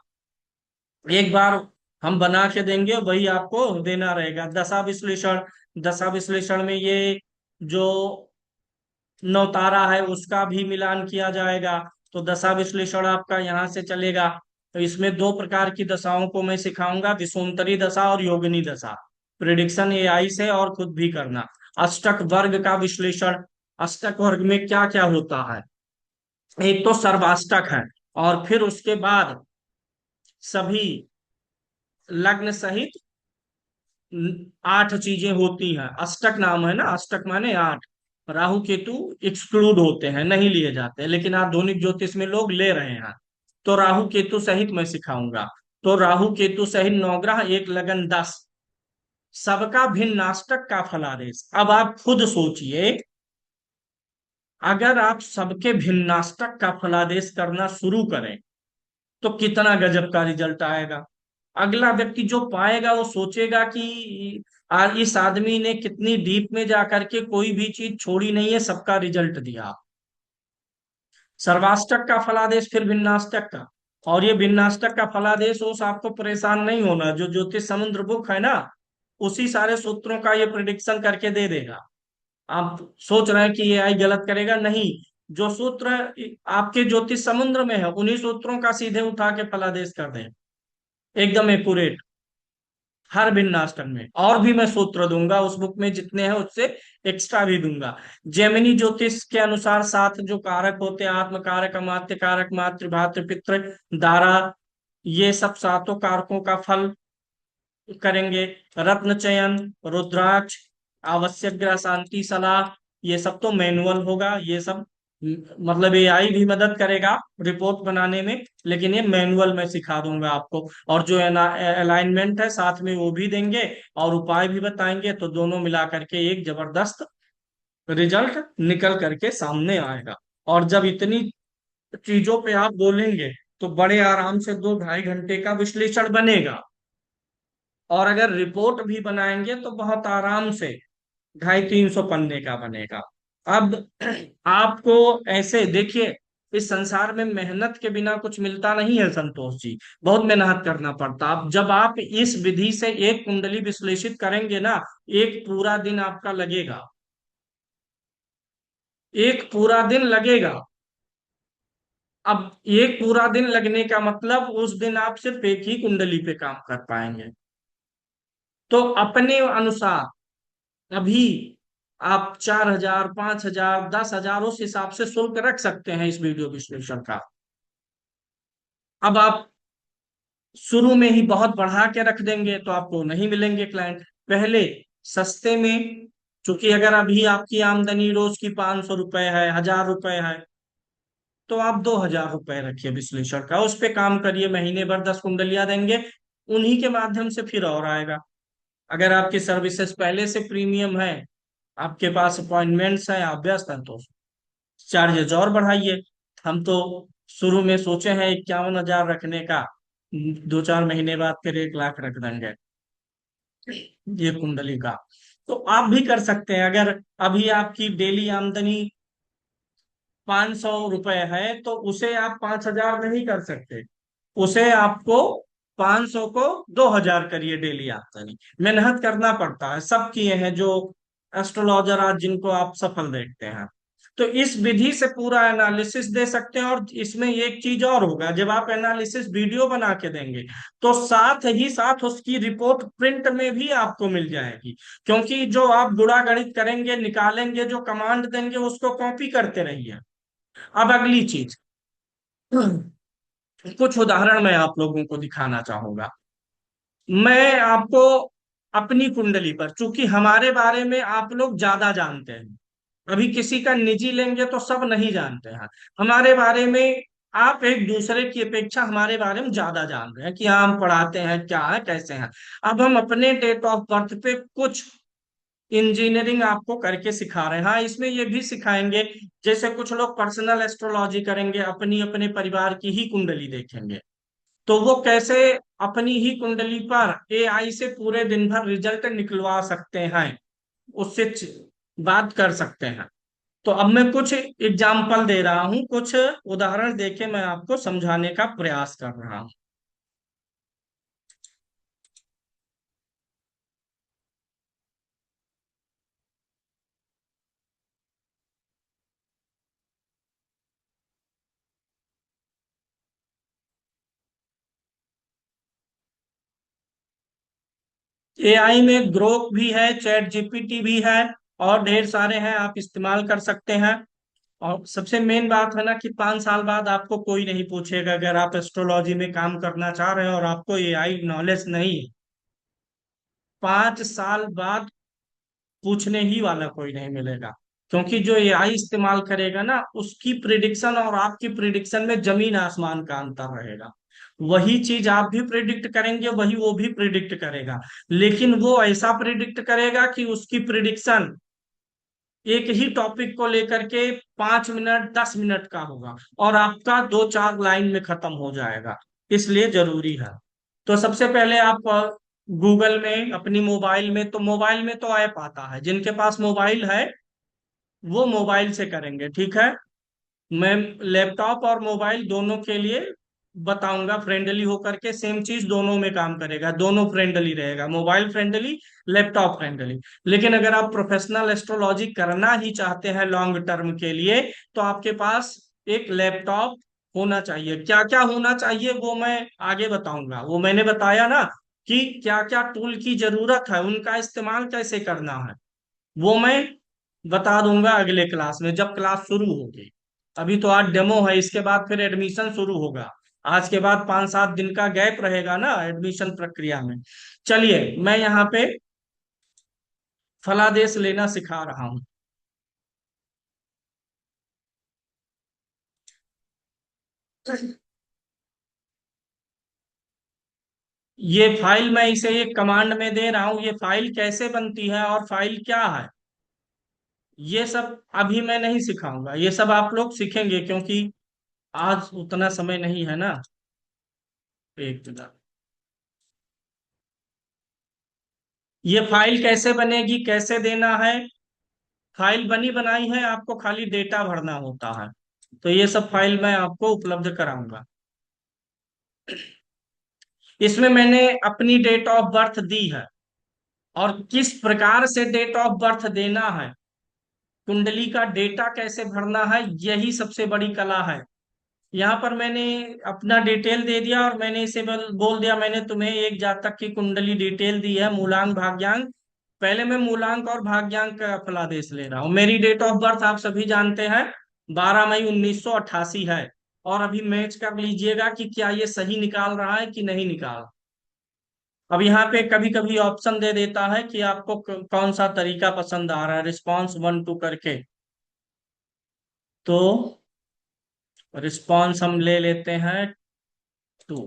एक बार हम बना के देंगे वही आपको देना रहेगा। दशा विश्लेषण, दशा विश्लेषण में ये जो नवतारा है उसका भी मिलान किया जाएगा। तो दशा विश्लेषण आपका यहाँ से चलेगा। तो इसमें दो प्रकार की दशाओं को मैं सिखाऊंगा, विषुवंतरी दशा और योगिनी दशा। प्रिडिक्शन एआई से और खुद भी करना। अष्टक वर्ग का विश्लेषण, अष्टक वर्ग में क्या क्या होता है। एक तो सर्वाष्टक है, और फिर उसके बाद सभी लग्न सहित 8 चीजें होती हैं। अष्टक नाम है ना, अष्टक माने 8। राहु केतु एक्सक्लूड होते हैं, नहीं लिए जाते, लेकिन आधुनिक ज्योतिष में लोग ले रहे हैं। तो राहु केतु सहित मैं सिखाऊंगा। तो राहु केतु सहित 9 ग्रह, एक लगन 10, सबका भिन्नाष्टक का फलादेश। अब आप खुद सोचिए, अगर आप सबके भिन्नाष्टक का फलादेश करना शुरू करें तो कितना गजब का रिजल्ट आएगा। अगला व्यक्ति जो पाएगा वो सोचेगा कि इस आदमी ने कितनी डीप में जाकर के कोई भी चीज छोड़ी नहीं है, सबका रिजल्ट दिया। सर्वाष्टक का फलादेश फिर भिन्नाष्टक का। और ये भिन्नाष्टक का फलादेश उस आपको परेशान नहीं होना, जो ज्योतिष समुद्र बुक है ना, उसी सारे सूत्रों का ये प्रिडिक्शन करके दे देगा। आप सोच रहे हैं कि ये आई गलत करेगा, नहीं। जो सूत्र आपके ज्योतिष समुद्र में है उन्हीं सूत्रों का सीधे उठा के फलादेश कर दें, एकदम एक्यूरेट। हर भिन्नाष्टक में और भी मैं सूत्र दूंगा, उस बुक में जितने हैं उससे एक्स्ट्रा भी दूंगा। जेमिनी ज्योतिष के अनुसार 7 जो कारक होते हैं, आत्म कारक, अमात्य कारक, मातृ भातृ पितृ दारा, ये सब सातों कारकों का फल करेंगे। रत्न चयन, रुद्राक्ष, आवश्यक ग्रह शांति सलाह, ये सब तो मैनुअल होगा। ये सब मतलब एआई भी मदद करेगा रिपोर्ट बनाने में, लेकिन ये मैनुअल में सिखा दूंगा आपको। और जो अलाइनमेंट है साथ में वो भी देंगे, और उपाय भी बताएंगे, तो दोनों मिला करके एक जबरदस्त रिजल्ट निकल करके सामने आएगा। और जब इतनी चीजों पे आप बोलेंगे तो बड़े आराम से 2-2.5 घंटे का विश्लेषण बनेगा। और अगर रिपोर्ट भी बनाएंगे तो बहुत आराम से 250-300 पन्ने का बनेगा। अब आपको ऐसे देखिए, इस संसार में मेहनत के बिना कुछ मिलता नहीं है संतोष जी, बहुत मेहनत करना पड़ता। अब जब आप इस विधि से एक कुंडली विश्लेषित करेंगे ना, एक पूरा दिन आपका लगेगा, एक पूरा दिन लगेगा। अब एक पूरा दिन लगने का मतलब उस दिन आप सिर्फ एक ही कुंडली पे काम कर पाएंगे। तो अपने अनुसार अभी आप 4,000, 5,000, 10,000 उस हिसाब से शुल्क रख सकते हैं इस वीडियो विश्लेषण का। अब आप शुरू में ही बहुत बढ़ा के रख देंगे तो आपको नहीं मिलेंगे क्लाइंट। पहले सस्ते में, चूंकि अगर अभी आपकी आमदनी रोज की 500 रुपए है, 1,000 रुपए है, तो आप 2,000 रुपए रखिए विश्लेषण का, उस पे काम करिए, महीने भर 10 कुंडलियां देंगे, उन्हीं के माध्यम से फिर और आएगा। अगर आपकी सर्विसेज पहले से प्रीमियम है, आपके पास अपॉइंटमेंट्स हैं, आप व्यस्त हैं, तो चार्जेस और बढ़ाइए। हम तो शुरू में सोचे हैं 51,000 रखने का, 2-4 महीने बाद फिर 1 लाख रख देंगे ये कुंडली का। तो आप भी कर सकते हैं। अगर अभी आपकी डेली आमदनी 500 रुपए है तो उसे आप 5,000 नहीं कर सकते, उसे आपको 500 को 2,000 करिए डेली आमदनी। मेहनत करना पड़ता है, सब किए हैं जो एस्ट्रोलॉजर आज जिनको आप सफल देखते हैं। तो इस विधि से पूरा एनालिसिस दे सकते हैं। और इसमें एक चीज और होगा, जब आप एनालिसिस वीडियो बना के देंगे तो साथ ही साथ उसकी रिपोर्ट प्रिंट में भी आपको मिल जाएगी। क्योंकि जो आप गुणा गणित करेंगे, निकालेंगे, जो कमांड देंगे उसको कॉपी करते रहिए। अब अगली चीज, कुछ उदाहरण मैं आप लोगों को दिखाना चाहूंगा। मैं आपको अपनी कुंडली पर, चूंकि हमारे बारे में आप लोग ज्यादा जानते हैं, अभी किसी का निजी लेंगे तो सब नहीं जानते हैं। हमारे बारे में आप एक दूसरे की अपेक्षा हमारे बारे में ज्यादा जान रहे हैं कि हाँ, हम पढ़ाते हैं क्या है, कैसे हैं। अब हम अपने डेट ऑफ बर्थ पे कुछ इंजीनियरिंग आपको करके सिखा रहे हैं। हाँ, इसमें ये भी सिखाएंगे, जैसे कुछ लोग पर्सनल एस्ट्रोलॉजी करेंगे, अपनी अपने परिवार की ही कुंडली देखेंगे, तो वो कैसे अपनी ही कुंडली पर एआई से पूरे दिन भर रिजल्ट निकलवा सकते हैं, उससे बात कर सकते हैं। तो अब मैं कुछ एग्जाम्पल दे रहा हूं, कुछ उदाहरण देके मैं आपको समझाने का प्रयास कर रहा हूं। एआई में ग्रोक भी है, चैट जीपीटी भी है, और ढेर सारे हैं, आप इस्तेमाल कर सकते हैं। और सबसे मेन बात है ना कि 5 साल बाद आपको कोई नहीं पूछेगा, अगर आप एस्ट्रोलॉजी में काम करना चाह रहे हैं और आपको एआई नॉलेज नहीं है, 5 साल बाद पूछने ही वाला कोई नहीं मिलेगा। क्योंकि जो एआई इस्तेमाल करेगा ना, उसकी प्रिडिक्शन और आपकी प्रिडिक्शन में जमीन आसमान का अंतर रहेगा। वही चीज आप भी प्रिडिक्ट करेंगे, वही वो भी प्रिडिक्ट करेगा, लेकिन वो ऐसा प्रिडिक्ट करेगा कि उसकी प्रिडिक्शन एक ही टॉपिक को लेकर के 5 मिनट 10 मिनट का होगा, और आपका 2 4 लाइन में खत्म हो जाएगा। इसलिए जरूरी है। तो सबसे पहले आप गूगल में, अपनी मोबाइल में, तो मोबाइल में तो ऐप आता है, जिनके पास मोबाइल है वो मोबाइल से करेंगे, ठीक है। मैं लैपटॉप और मोबाइल दोनों के लिए बताऊंगा, फ्रेंडली होकर के सेम चीज दोनों में काम करेगा, दोनों फ्रेंडली रहेगा, मोबाइल फ्रेंडली, लैपटॉप फ्रेंडली। लेकिन अगर आप प्रोफेशनल एस्ट्रोलॉजी करना ही चाहते हैं लॉन्ग टर्म के लिए, तो आपके पास एक लैपटॉप होना चाहिए। क्या क्या होना चाहिए वो मैं आगे बताऊंगा, वो मैंने बताया ना कि क्या क्या टूल की जरूरत है, उनका इस्तेमाल कैसे करना है, वो मैं बता दूंगा अगले क्लास में, जब क्लास शुरू होगी। अभी तो आज डेमो है, इसके बाद फिर एडमिशन शुरू होगा। आज के बाद 5 7 दिन का गैप रहेगा ना एडमिशन प्रक्रिया में। चलिए, मैं यहाँ पे फलादेश लेना सिखा रहा हूँ। ये फाइल मैं इसे एक कमांड में दे रहा हूँ, ये फाइल कैसे बनती है और फाइल क्या है, ये सब अभी मैं नहीं सिखाऊंगा, ये सब आप लोग सीखेंगे, क्योंकि आज उतना समय नहीं है ना। एक मिनट। ये फाइल कैसे बनेगी, कैसे देना है, फाइल बनी बनाई है, आपको खाली डेटा भरना होता है। तो ये सब फाइल मैं आपको उपलब्ध कराऊंगा। इसमें मैंने अपनी डेट ऑफ बर्थ दी है, और किस प्रकार से डेट ऑफ बर्थ देना है, कुंडली का डेटा कैसे भरना है, यही सबसे बड़ी कला है। यहाँ पर मैंने अपना डिटेल दे दिया, और मैंने इसे बोल दिया मैंने तुम्हें एक जातक की कुंडली डिटेल दी है, मूलांक भाग्यांक। पहले मैं मूलांक और भाग्यांक का फलादेश ले रहा हूँ। मेरी डेट ऑफ बर्थ आप सभी जानते हैं, 12 मई 1988 है। और अभी मैच कर लीजिएगा कि क्या ये सही निकाल रहा है कि नहीं निकाल। अब यहाँ पे कभी कभी ऑप्शन दे देता है कि आपको कौन सा तरीका पसंद आ रहा है, रिस्पॉन्स 1 2 करके। तो रिस्पॉन्स हम ले लेते हैं 2।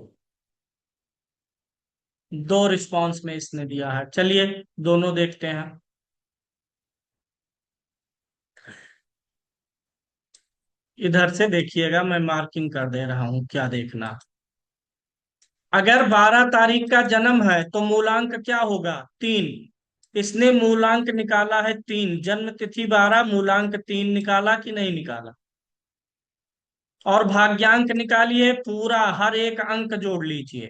2 रिस्पॉन्स में इसने दिया है, चलिए दोनों देखते हैं। इधर से देखिएगा, मैं मार्किंग कर दे रहा हूं, क्या देखना। अगर 12 तारीख का जन्म है तो मूलांक क्या होगा, 3। इसने मूलांक निकाला है 3, जन्म तिथि 12, मूलांक 3 निकाला कि नहीं निकाला। और भाग्यांक निकालिए पूरा, हर एक अंक जोड़ लीजिए,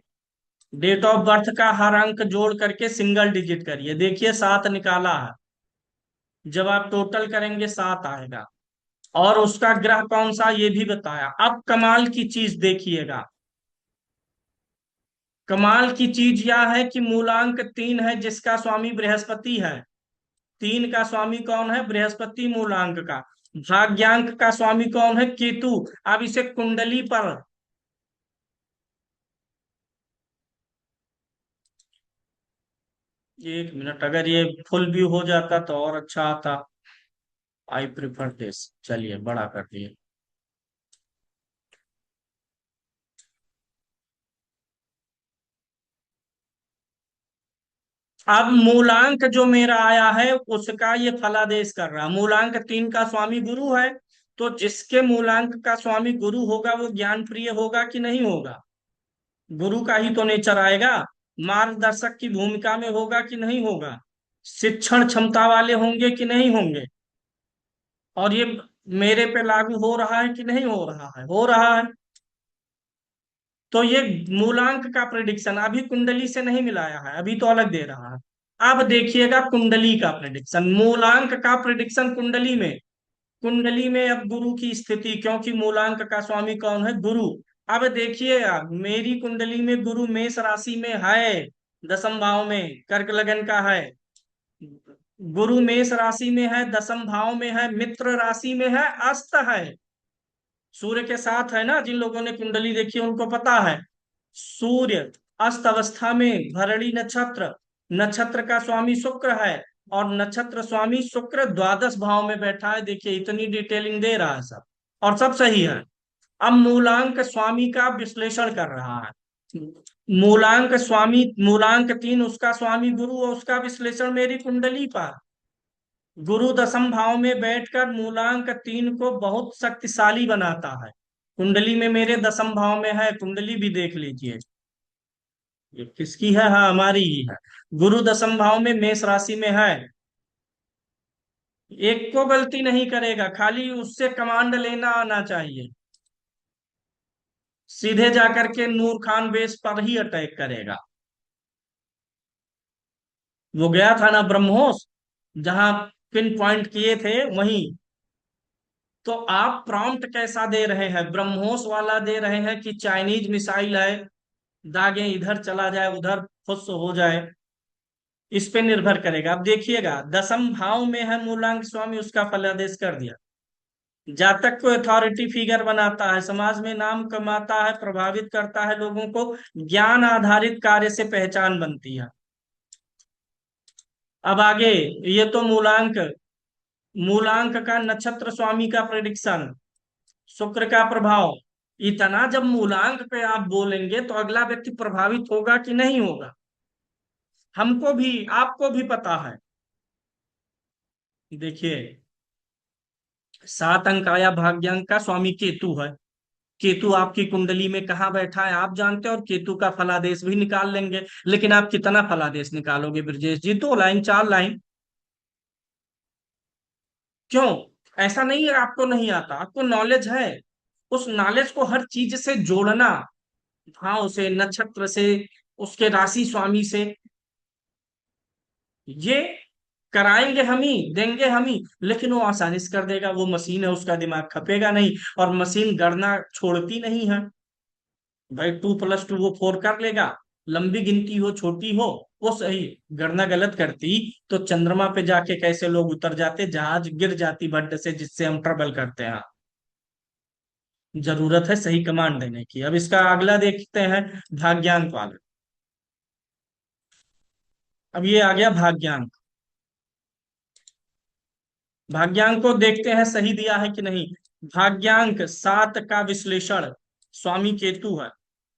डेट ऑफ बर्थ का हर अंक जोड़ करके सिंगल डिजिट करिए, देखिए 7 निकाला है। जब आप टोटल करेंगे 7 आएगा। और उसका ग्रह कौन सा ये भी बताया। अब कमाल की चीज देखिएगा, कमाल की चीज यह है कि मूलांक 3 है जिसका स्वामी बृहस्पति है। 3 का स्वामी कौन है, बृहस्पति मूलांक का। भाग्यांक का स्वामी कौन है, केतु। अब इसे कुंडली पर, 1 मिनट, अगर ये फुल व्यू हो जाता तो और अच्छा आता। आई प्रिफर दिस, चलिए बड़ा कर दिए। अब मूलांक जो मेरा आया है उसका ये फलादेश कर रहा, मूलांक 3 का स्वामी गुरु है। तो जिसके मूलांक का स्वामी गुरु होगा वो ज्ञान प्रिय होगा कि नहीं होगा, गुरु का ही तो नेचर आएगा। मार्गदर्शक की भूमिका में होगा कि नहीं होगा, शिक्षण क्षमता वाले होंगे कि नहीं होंगे। और ये मेरे पे लागू हो रहा है कि नहीं हो रहा है, हो रहा है। तो ये मूलांक का प्रिडिक्शन अभी कुंडली से नहीं मिलाया है, अभी तो अलग दे रहा है। अब देखिएगा कुंडली का प्रिडिक्शन, मूलांक का प्रिडिक्शन कुंडली में। कुंडली में अब गुरु की स्थिति, क्योंकि मूलांक का स्वामी कौन है, गुरु। अब देखिए, अब मेरी कुंडली में गुरु मेष राशि में है, दसम भाव में कर्क लगन का है। गुरु मेष राशि में है, दसम भाव में है, मित्र राशि में है, अस्त है, सूर्य के साथ है ना। जिन लोगों ने कुंडली देखी है उनको पता है। सूर्य अस्त अवस्था में भरणी नक्षत्र, नक्षत्र का स्वामी शुक्र है, और नक्षत्र स्वामी शुक्र द्वादश भाव में बैठा है। देखिए इतनी डिटेलिंग दे रहा है सब, और सब सही है। अब मूलांक स्वामी का विश्लेषण कर रहा है। मूलांक स्वामी, मूलांक 3 उसका स्वामी गुरु, और उसका विश्लेषण मेरी कुंडली पर। गुरु दसम भाव में बैठकर मूलांक 3 को बहुत शक्तिशाली बनाता है। कुंडली में मेरे दसम भाव में है, कुंडली भी देख लीजिए। ये किसकी है? हाँ, हमारी ही है। गुरु दसम भाव में मेष राशि में है। एक को गलती नहीं करेगा, खाली उससे कमांड लेना आना चाहिए। सीधे जाकर के नूर खान बेस पर ही अटैक करेगा। वो गया था ना ब्रह्मोस, जहां पिन पॉइंट किए थे वहीं। तो आप प्रॉम्प्ट कैसा दे रहे हैं? ब्रह्मोस वाला दे रहे हैं कि चाइनीज मिसाइल है, दागे इधर चला जाए उधर फुस हो जाए? इस पे निर्भर करेगा। अब देखिएगा, दसम भाव में है मूलांक स्वामी, उसका फलादेश कर दिया। जातक को अथॉरिटी फिगर बनाता है, समाज में नाम कमाता है, प्रभावित करता है लोगों को, ज्ञान आधारित कार्य से पहचान बनती है। अब आगे, ये तो मूलांक, मूलांक का नक्षत्र स्वामी का प्रेडिक्शन, शुक्र का प्रभाव। इतना जब मूलांक पे आप बोलेंगे तो अगला व्यक्ति प्रभावित होगा कि नहीं होगा? हमको भी आपको भी पता है। देखिए, 7 अंक आया भाग्यांक का, स्वामी केतु है। केतु आपकी कुंडली में कहाँ बैठा है आप जानते हो, और केतु का फलादेश भी निकाल लेंगे। लेकिन आप कितना फलादेश निकालोगे ब्रजेश जी? 2 लाइन 4 लाइन? क्यों? ऐसा नहीं है आपको नहीं आता, आपको नॉलेज है। उस नॉलेज को हर चीज से जोड़ना, भाव से, नक्षत्र से, उसके राशि स्वामी से, ये कराएंगे हम ही, देंगे हम ही। लेकिन वो आसानी से कर देगा, वो मशीन है, उसका दिमाग खपेगा नहीं। और मशीन गणना छोड़ती नहीं है भाई। 2 + 2 वो 4 कर लेगा। लंबी गिनती हो छोटी हो, वो सही। गणना गलत करती तो चंद्रमा पे जाके कैसे लोग उतर जाते, जहाज गिर जाती भट्ट से, जिससे हम ट्रबल करते हैं। जरूरत है सही कमांड देने की। अब इसका अगला देखते हैं, भाग्यांक वाला। अब ये आ गया भाग्यांक। भाग्यांक को देखते हैं सही दिया है कि नहीं। भाग्यांक 7 का विश्लेषण स्वामी केतु है।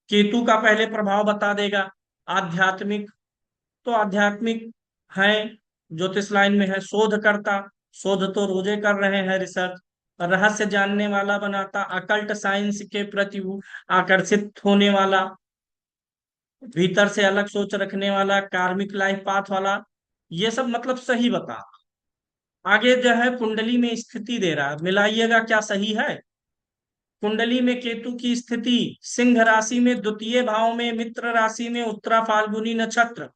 केतु का पहले प्रभाव बता देगा। आध्यात्मिक, तो आध्यात्मिक है, ज्योतिष लाइन में है, शोधकर्ता, शोध तो रोजे कर रहे हैं, रिसर्च। रहस्य जानने वाला बनाता, अकल्ट साइंस के प्रति आकर्षित होने वाला, भीतर से अलग सोच रखने वाला, कार्मिक लाइफ पाथ वाला। ये सब मतलब सही बता। आगे जो है कुंडली में स्थिति दे रहा है, मिलाइएगा क्या सही है। कुंडली में केतु की स्थिति सिंह राशि में, द्वितीय भाव में, मित्र राशि में, उत्तरा फाल्गुनी नक्षत्र।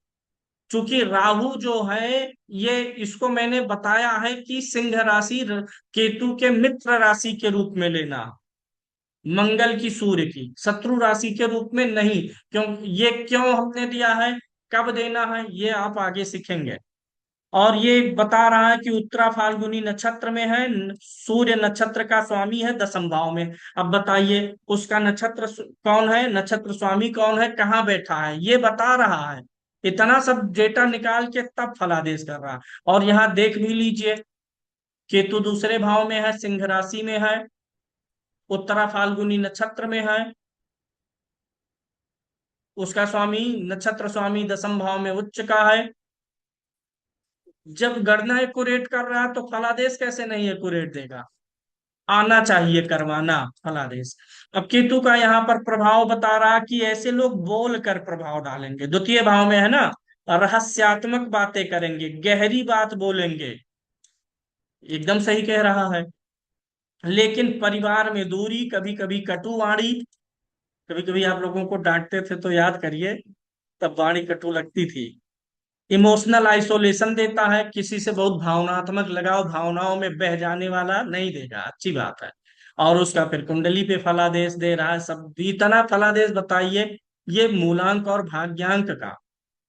चूंकि राहु जो है, ये इसको मैंने बताया है कि सिंह राशि केतु के मित्र राशि के रूप में लेना, मंगल की, सूर्य की शत्रु राशि के रूप में नहीं। क्यों? ये क्यों हमने दिया है, कब देना है, ये आप आगे सीखेंगे। और ये बता रहा है कि उत्तरा फाल्गुनी नक्षत्र में है, सूर्य नक्षत्र का स्वामी है दसम भाव में। अब बताइए उसका नक्षत्र कौन है, नक्षत्र स्वामी कौन है, कहाँ बैठा है, ये बता रहा है। इतना सब डेटा निकाल के तब फलादेश कर रहा है। और यहाँ देख भी लीजिए, केतु दूसरे भाव में है, सिंह राशि में है, उत्तरा फाल्गुनी नक्षत्र में है, उसका स्वामी, नक्षत्र स्वामी दसम भाव में उच्च का है। जब गणना एक्यूरेट कर रहा है तो फलादेश कैसे नहीं एक्यूरेट देगा? आना चाहिए करवाना फलादेश। अब केतु का यहाँ पर प्रभाव बता रहा कि ऐसे लोग बोल कर प्रभाव डालेंगे, द्वितीय भाव में है ना, रहस्यात्मक बातें करेंगे, गहरी बात बोलेंगे। एकदम सही कह रहा है। लेकिन परिवार में दूरी, कभी कभी कटुवाणी, कभी कभी आप लोगों को डांटते थे तो याद करिए, तब वाणी कटु लगती थी। इमोशनल आइसोलेशन देता है, किसी से बहुत भावनात्मक लगाव, भावनाओं में बह जाने वाला नहीं देगा, अच्छी बात है। और उसका फिर कुंडली पे फलादेश दे रहा है। सब इतना फलादेश बताइए, ये मूलांक और भाग्यांक का।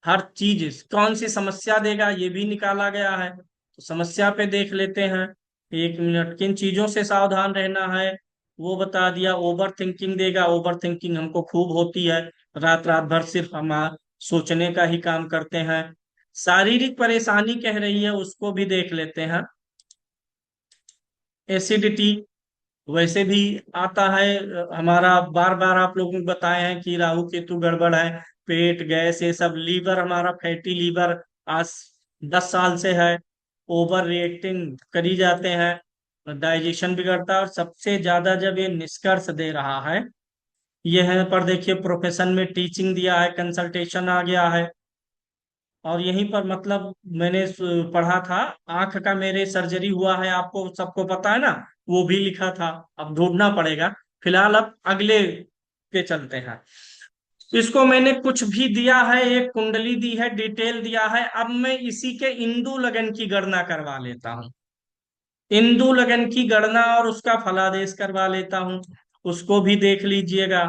हर चीज कौन सी समस्या देगा ये भी निकाला गया है, तो समस्या पे देख लेते हैं। 1 मिनट, किन चीजों से सावधान रहना है वो बता दिया। ओवर थिंकिंग देगा, ओवर थिंकिंग हमको खूब होती है, रात रात भर सिर्फ हम सोचने का ही काम करते हैं। शारीरिक परेशानी कह रही है, उसको भी देख लेते हैं। एसिडिटी वैसे भी आता है हमारा, बार बार आप लोगों को बताए हैं कि राहु केतु गड़बड़ है, पेट गैस ये सब। लीवर हमारा फैटी लीवर आज 10 साल से है, ओवर रिएक्टिंग करी जाते हैं, डाइजेशन बिगड़ता है। और सबसे ज्यादा जब ये निष्कर्ष दे रहा है, ये है पर देखिए प्रोफेशन में टीचिंग दिया है, कंसल्टेशन आ गया है। और यहीं पर मतलब मैंने पढ़ा था, आंख का मेरे सर्जरी हुआ है, आपको सबको पता है ना, वो भी लिखा था। अब ढूंढना पड़ेगा। फिलहाल अब अगले पे चलते हैं। इसको मैंने कुछ भी दिया है, एक कुंडली दी है, डिटेल दिया है। अब मैं इसी के इंदु लगन की गणना करवा लेता हूँ। इंदु लगन की गणना और उसका फलादेश करवा लेता हूँ, उसको भी देख लीजिएगा।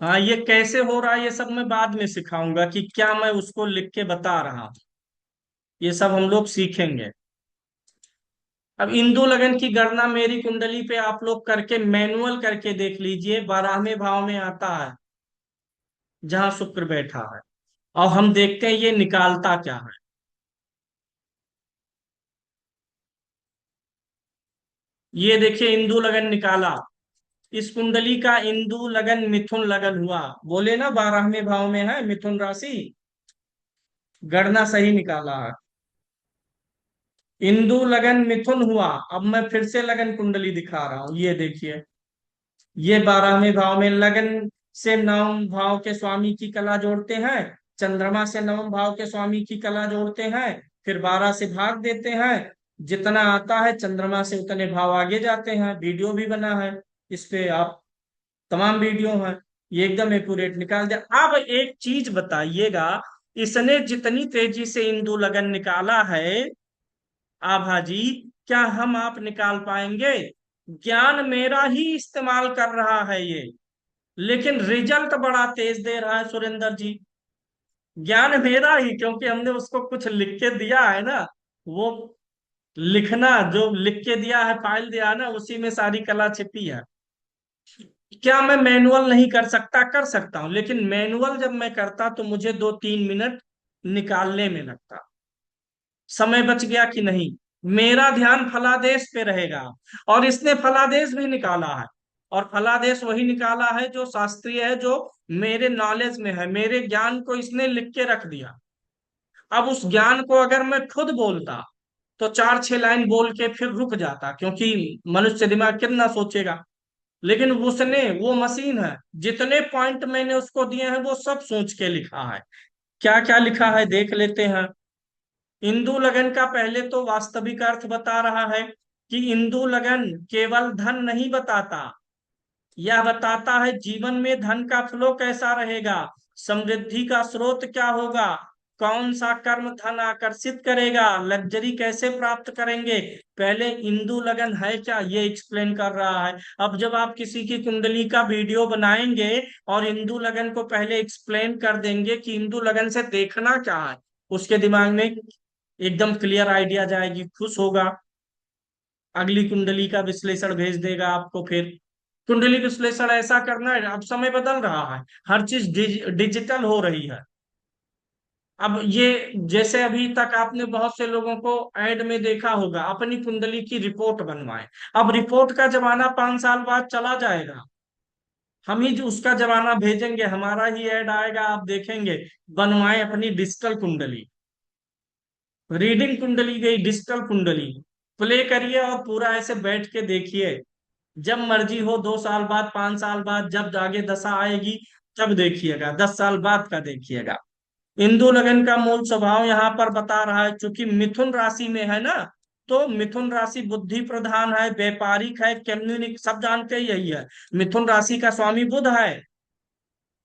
हाँ, ये कैसे हो रहा है ये सब मैं बाद में सिखाऊंगा, कि क्या मैं उसको लिख के बता रहा हूँ, ये सब हम लोग सीखेंगे। अब इंदु लगन की गणना मेरी कुंडली पे आप लोग करके मैनुअल करके देख लीजिए, 12वें भाव में आता है जहां शुक्र बैठा है। और हम देखते हैं ये निकालता क्या है। ये देखिए इंदु लगन निकाला। इस कुंडली का इंदु लगन मिथुन लगन हुआ। बोले ना 12वें भाव में है मिथुन राशि, गणना सही निकाला है। इंदु लगन मिथुन हुआ। अब मैं फिर से लगन कुंडली दिखा रहा हूं, ये देखिए। ये 12वें भाव में लगन से नवम भाव के स्वामी की कला जोड़ते हैं, चंद्रमा से नवम भाव के स्वामी की कला जोड़ते हैं, फिर 12 से भाग देते हैं। जितना आता है चंद्रमा से उतने भाव आगे जाते हैं। वीडियो भी बना है इस पे, आप तमाम वीडियो हैं, ये एकदम एक्यूरेट निकाल दिया। अब एक चीज बताइएगा, इसने जितनी तेजी से इंदु लगन निकाला है आभा जी, क्या हम आप निकाल पाएंगे? ज्ञान मेरा ही इस्तेमाल कर रहा है ये, लेकिन रिजल्ट बड़ा तेज दे रहा है सुरेंद्र जी। ज्ञान मेरा ही, क्योंकि हमने उसको कुछ लिख के दिया है ना। वो लिखना जो लिख के दिया है, फाइल दिया है ना, उसी में सारी कला छिपी है। क्या मैं मैनुअल नहीं कर सकता? कर सकता हूं, लेकिन मैनुअल जब मैं करता तो मुझे 2-3 मिनट निकालने में लगता। समय बच गया कि नहीं? मेरा ध्यान फलादेश पे रहेगा। और इसने फलादेश भी निकाला है, और फलादेश वही निकाला है जो शास्त्रीय है, जो मेरे नॉलेज में है, मेरे ज्ञान को इसने लिख के रख दिया। अब उस ज्ञान को अगर मैं खुद बोलता तो 4-6 लाइन बोल के फिर रुक जाता, क्योंकि मनुष्य दिमाग कितना सोचेगा। लेकिन उसने, वो मशीन है, जितने पॉइंट मैंने उसको दिए हैं वो सब सोच के लिखा है। क्या क्या लिखा है देख लेते हैं। इंदु लगन का पहले तो वास्तविक अर्थ बता रहा है कि इंदु लगन केवल धन नहीं बताता, यह बताता है जीवन में धन का फ्लो कैसा रहेगा, समृद्धि का स्रोत क्या होगा, कौन सा कर्म धन आकर्षित करेगा, लग्जरी कैसे प्राप्त करेंगे। पहले इंदु लगन है क्या ये एक्सप्लेन कर रहा है। अब जब आप किसी की कुंडली का वीडियो बनाएंगे और इंदु लगन को पहले एक्सप्लेन कर देंगे कि इंदु लगन से देखना क्या है, उसके दिमाग में एकदम क्लियर आइडिया जाएगी, खुश होगा। अगली कुंडली का विश्लेषण भेज देगा आपको। फिर कुंडली विश्लेषण ऐसा करना है, अब समय बदल रहा है, हर चीज डिजिटल हो रही है। अब ये, जैसे अभी तक आपने बहुत से लोगों को ऐड में देखा होगा, अपनी कुंडली की रिपोर्ट बनवाए। अब रिपोर्ट का जमाना 5 साल बाद चला जाएगा, हम ही जो उसका जमाना भेजेंगे, हमारा ही ऐड आएगा, आप देखेंगे। बनवाए अपनी डिजिटल कुंडली, रीडिंग कुंडली गई, डिजिटल कुंडली प्ले करिए और पूरा ऐसे बैठ के देखिए। जब मर्जी हो, 2 साल बाद, 5 साल बाद, जब आगे दशा आएगी तब देखिएगा, 10 साल बाद का देखिएगा। इंदु लगन का मूल स्वभाव यहाँ पर बता रहा है, चूंकि मिथुन राशि में है ना, तो मिथुन राशि बुद्धि प्रधान है, व्यापारिक है, कम्युनिक, सब जानते ही यही है। मिथुन राशि का स्वामी बुध है,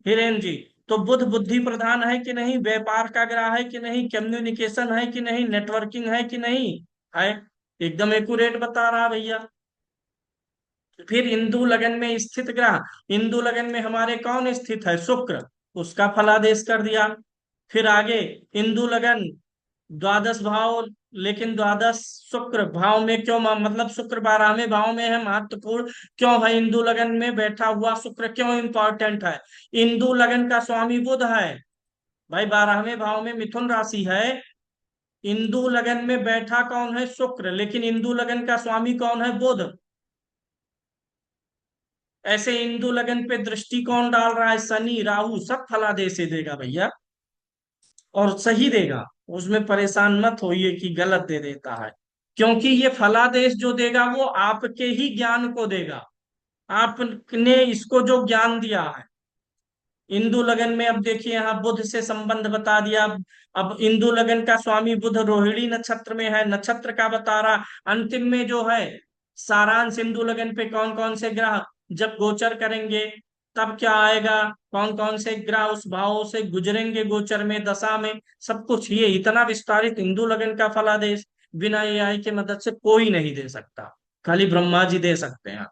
हिरेन जी। तो बुध बुद्धि प्रधान है कि नहीं, व्यापार का ग्रह है कि नहीं, कम्युनिकेशन है कि नहीं, नेटवर्किंग है कि नहीं, है। एकदम एक्यूरेट बता रहा भैया। फिर इंदु लगन में स्थित ग्रह, इंदु लगन में हमारे कौन स्थित है, शुक्र, उसका फलादेश कर दिया। फिर आगे इंदु लगन द्वादश भाव, लेकिन द्वादश शुक्र भाव में क्यों, मतलब शुक्र 12वें भाव में है, महत्वपूर्ण क्यों है, इंदु लगन में बैठा हुआ शुक्र क्यों इंपॉर्टेंट है, इंदु लगन का स्वामी बुध है। भाई 12वें भाव में मिथुन राशि है, इंदु लगन में बैठा कौन है, शुक्र, लेकिन इंदु लगन का स्वामी कौन है, बुध। ऐसे इंदु लगन पे दृष्टि कौन डाल रहा है, शनि राहु, सब फलादेश ही देगा भैया, और सही देगा। उसमें परेशान मत होइए कि गलत दे देता है, क्योंकि ये फलादेश जो देगा वो आपके ही ज्ञान को देगा, आपने इसको जो ज्ञान दिया है। इंदु लगन में अब देखिए यहाँ बुध से संबंध बता दिया। अब इंदु लगन का स्वामी बुध रोहिणी नक्षत्र में है, नक्षत्र का बता रहा। अंतिम में जो है सारांश, इंदु लगन पे कौन कौन से ग्रह जब गोचर करेंगे तब क्या आएगा, कौन कौन से ग्रह उस भाव से गुजरेंगे गोचर में, दशा में, सब कुछ। ये इतना विस्तारित इंदु लगन का फलादेश बिना एआई के मदद से कोई नहीं दे सकता, खाली ब्रह्मा जी दे सकते हैं।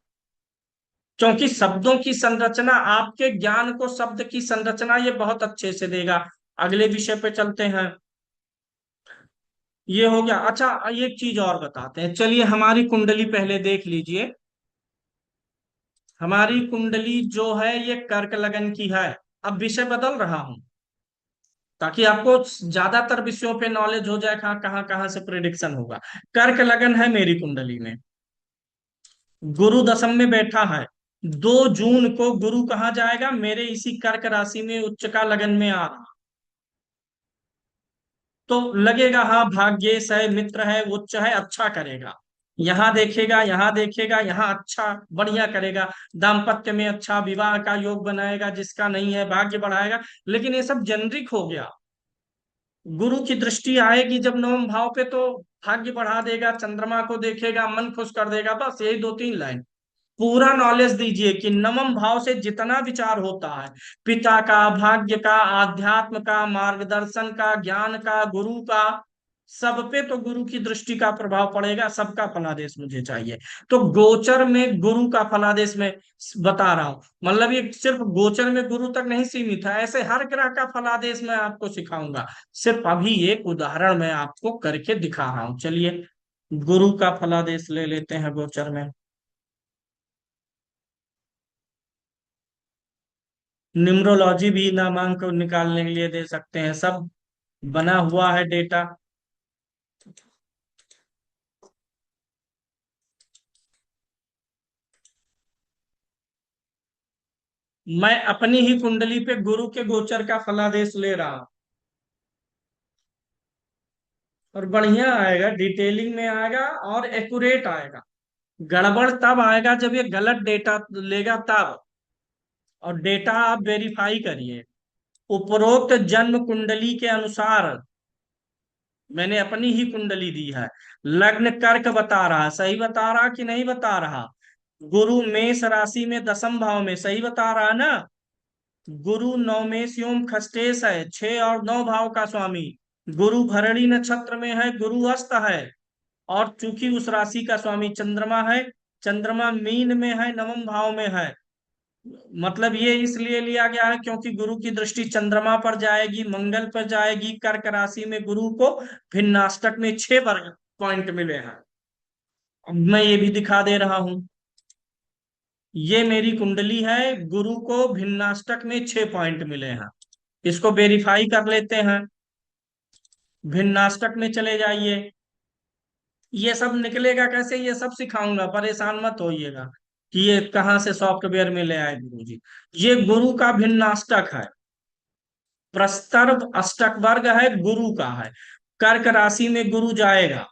क्योंकि शब्दों की संरचना, आपके ज्ञान को शब्द की संरचना ये बहुत अच्छे से देगा। अगले विषय पे चलते हैं। ये हो गया। अच्छा, एक चीज और बताते हैं, चलिए हमारी कुंडली पहले देख लीजिए। हमारी कुंडली जो है ये कर्क लगन की है। अब विषय बदल रहा हूं ताकि आपको ज्यादातर विषयों पे नॉलेज हो जाए, कहाँ कहाँ कहाँ से प्रिडिक्शन होगा। कर्क लगन है मेरी कुंडली में, गुरु दशम में बैठा है। 2 जून को गुरु कहाँ जाएगा, मेरे इसी कर्क राशि में उच्च का लगन में आ रहा। तो लगेगा हाँ भाग्येश है, मित्र है, उच्च है, अच्छा करेगा। यहाँ देखेगा, यहाँ देखेगा, यहाँ अच्छा बढ़िया करेगा, दाम्पत्य में अच्छा, विवाह का योग बनाएगा, जिसका नहीं है भाग्य बढ़ाएगा। लेकिन ये सब जेनरिक हो गया। गुरु की दृष्टि आएगी जब नवम भाव पे तो भाग्य बढ़ा देगा, चंद्रमा को देखेगा मन खुश कर देगा, बस यही 2-3 लाइन। पूरा नॉलेज दीजिए कि नवम भाव से जितना विचार होता है, पिता का, भाग्य का, आध्यात्म का, मार्गदर्शन का, ज्ञान का, गुरु का, सब पे तो गुरु की दृष्टि का प्रभाव पड़ेगा। सबका फलादेश मुझे चाहिए। तो गोचर में गुरु का फलादेश में बता रहा हूं, मतलब ये सिर्फ गोचर में गुरु तक नहीं सीमित है, ऐसे हर ग्रह का फलादेश मैं आपको सिखाऊंगा। सिर्फ अभी एक उदाहरण मैं आपको करके दिखा रहा हूं। चलिए गुरु का फलादेश ले लेते हैं गोचर में। न्यूमरोलॉजी भी नामांक निकालने के लिए दे सकते हैं, सब बना हुआ है डेटा। मैं अपनी ही कुंडली पे गुरु के गोचर का फलादेश ले रहा हूं, और बढ़िया आएगा, डिटेलिंग में आएगा और एक्यूरेट आएगा। गड़बड़ तब आएगा जब ये गलत डेटा लेगा तब। और डेटा आप वेरीफाई करिए। उपरोक्त जन्म कुंडली के अनुसार, मैंने अपनी ही कुंडली दी है, लग्न कर्क बता रहा, सही बता रहा कि नहीं बता रहा, गुरु मेष राशि में दसम भाव में, सही बता रहा ना, गुरु नवमेश योम खष्टेश है, 6 और 9 भाव का स्वामी, गुरु भरणी नक्षत्र में है, गुरु अस्त है, और चूंकि उस राशि का स्वामी चंद्रमा है, चंद्रमा मीन में है, नवम भाव में है। मतलब ये इसलिए लिया गया है क्योंकि गुरु की दृष्टि चंद्रमा पर जाएगी, मंगल पर जाएगी, कर्क राशि में गुरु को भिन्नाष्टक में 6 वर्ग पॉइंट मिले हैं। अब मैं ये भी दिखा दे रहा हूं, ये मेरी कुंडली है, गुरु को भिन्नाष्टक में 6 पॉइंट मिले हैं। इसको वेरीफाई कर लेते हैं। भिन्नाष्टक में चले जाइए, ये सब निकलेगा कैसे, ये सब सिखाऊंगा, परेशान मत होइएगा कि ये कहाँ से सॉफ्टवेयर में ले आए गुरु जी। ये गुरु का भिन्नाष्टक है, प्रस्तर अष्टक वर्ग है, गुरु का है। कर्क राशि में गुरु जाएगा,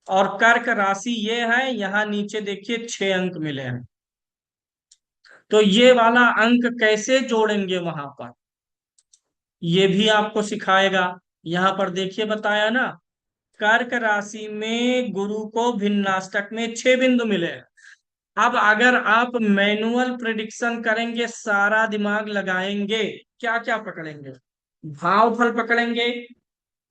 और कर्क राशि ये है, यहाँ नीचे देखिए 6 अंक मिले हैं। तो ये वाला अंक कैसे जोड़ेंगे वहां पर, ये भी आपको सिखाएगा। यहाँ पर देखिए बताया ना, कर्क राशि में गुरु को भिन्नाष्टक में 6 बिंदु मिले हैं। अब अगर आप मैनुअल प्रिडिक्शन करेंगे, सारा दिमाग लगाएंगे, क्या क्या पकड़ेंगे, भाव फल पकड़ेंगे,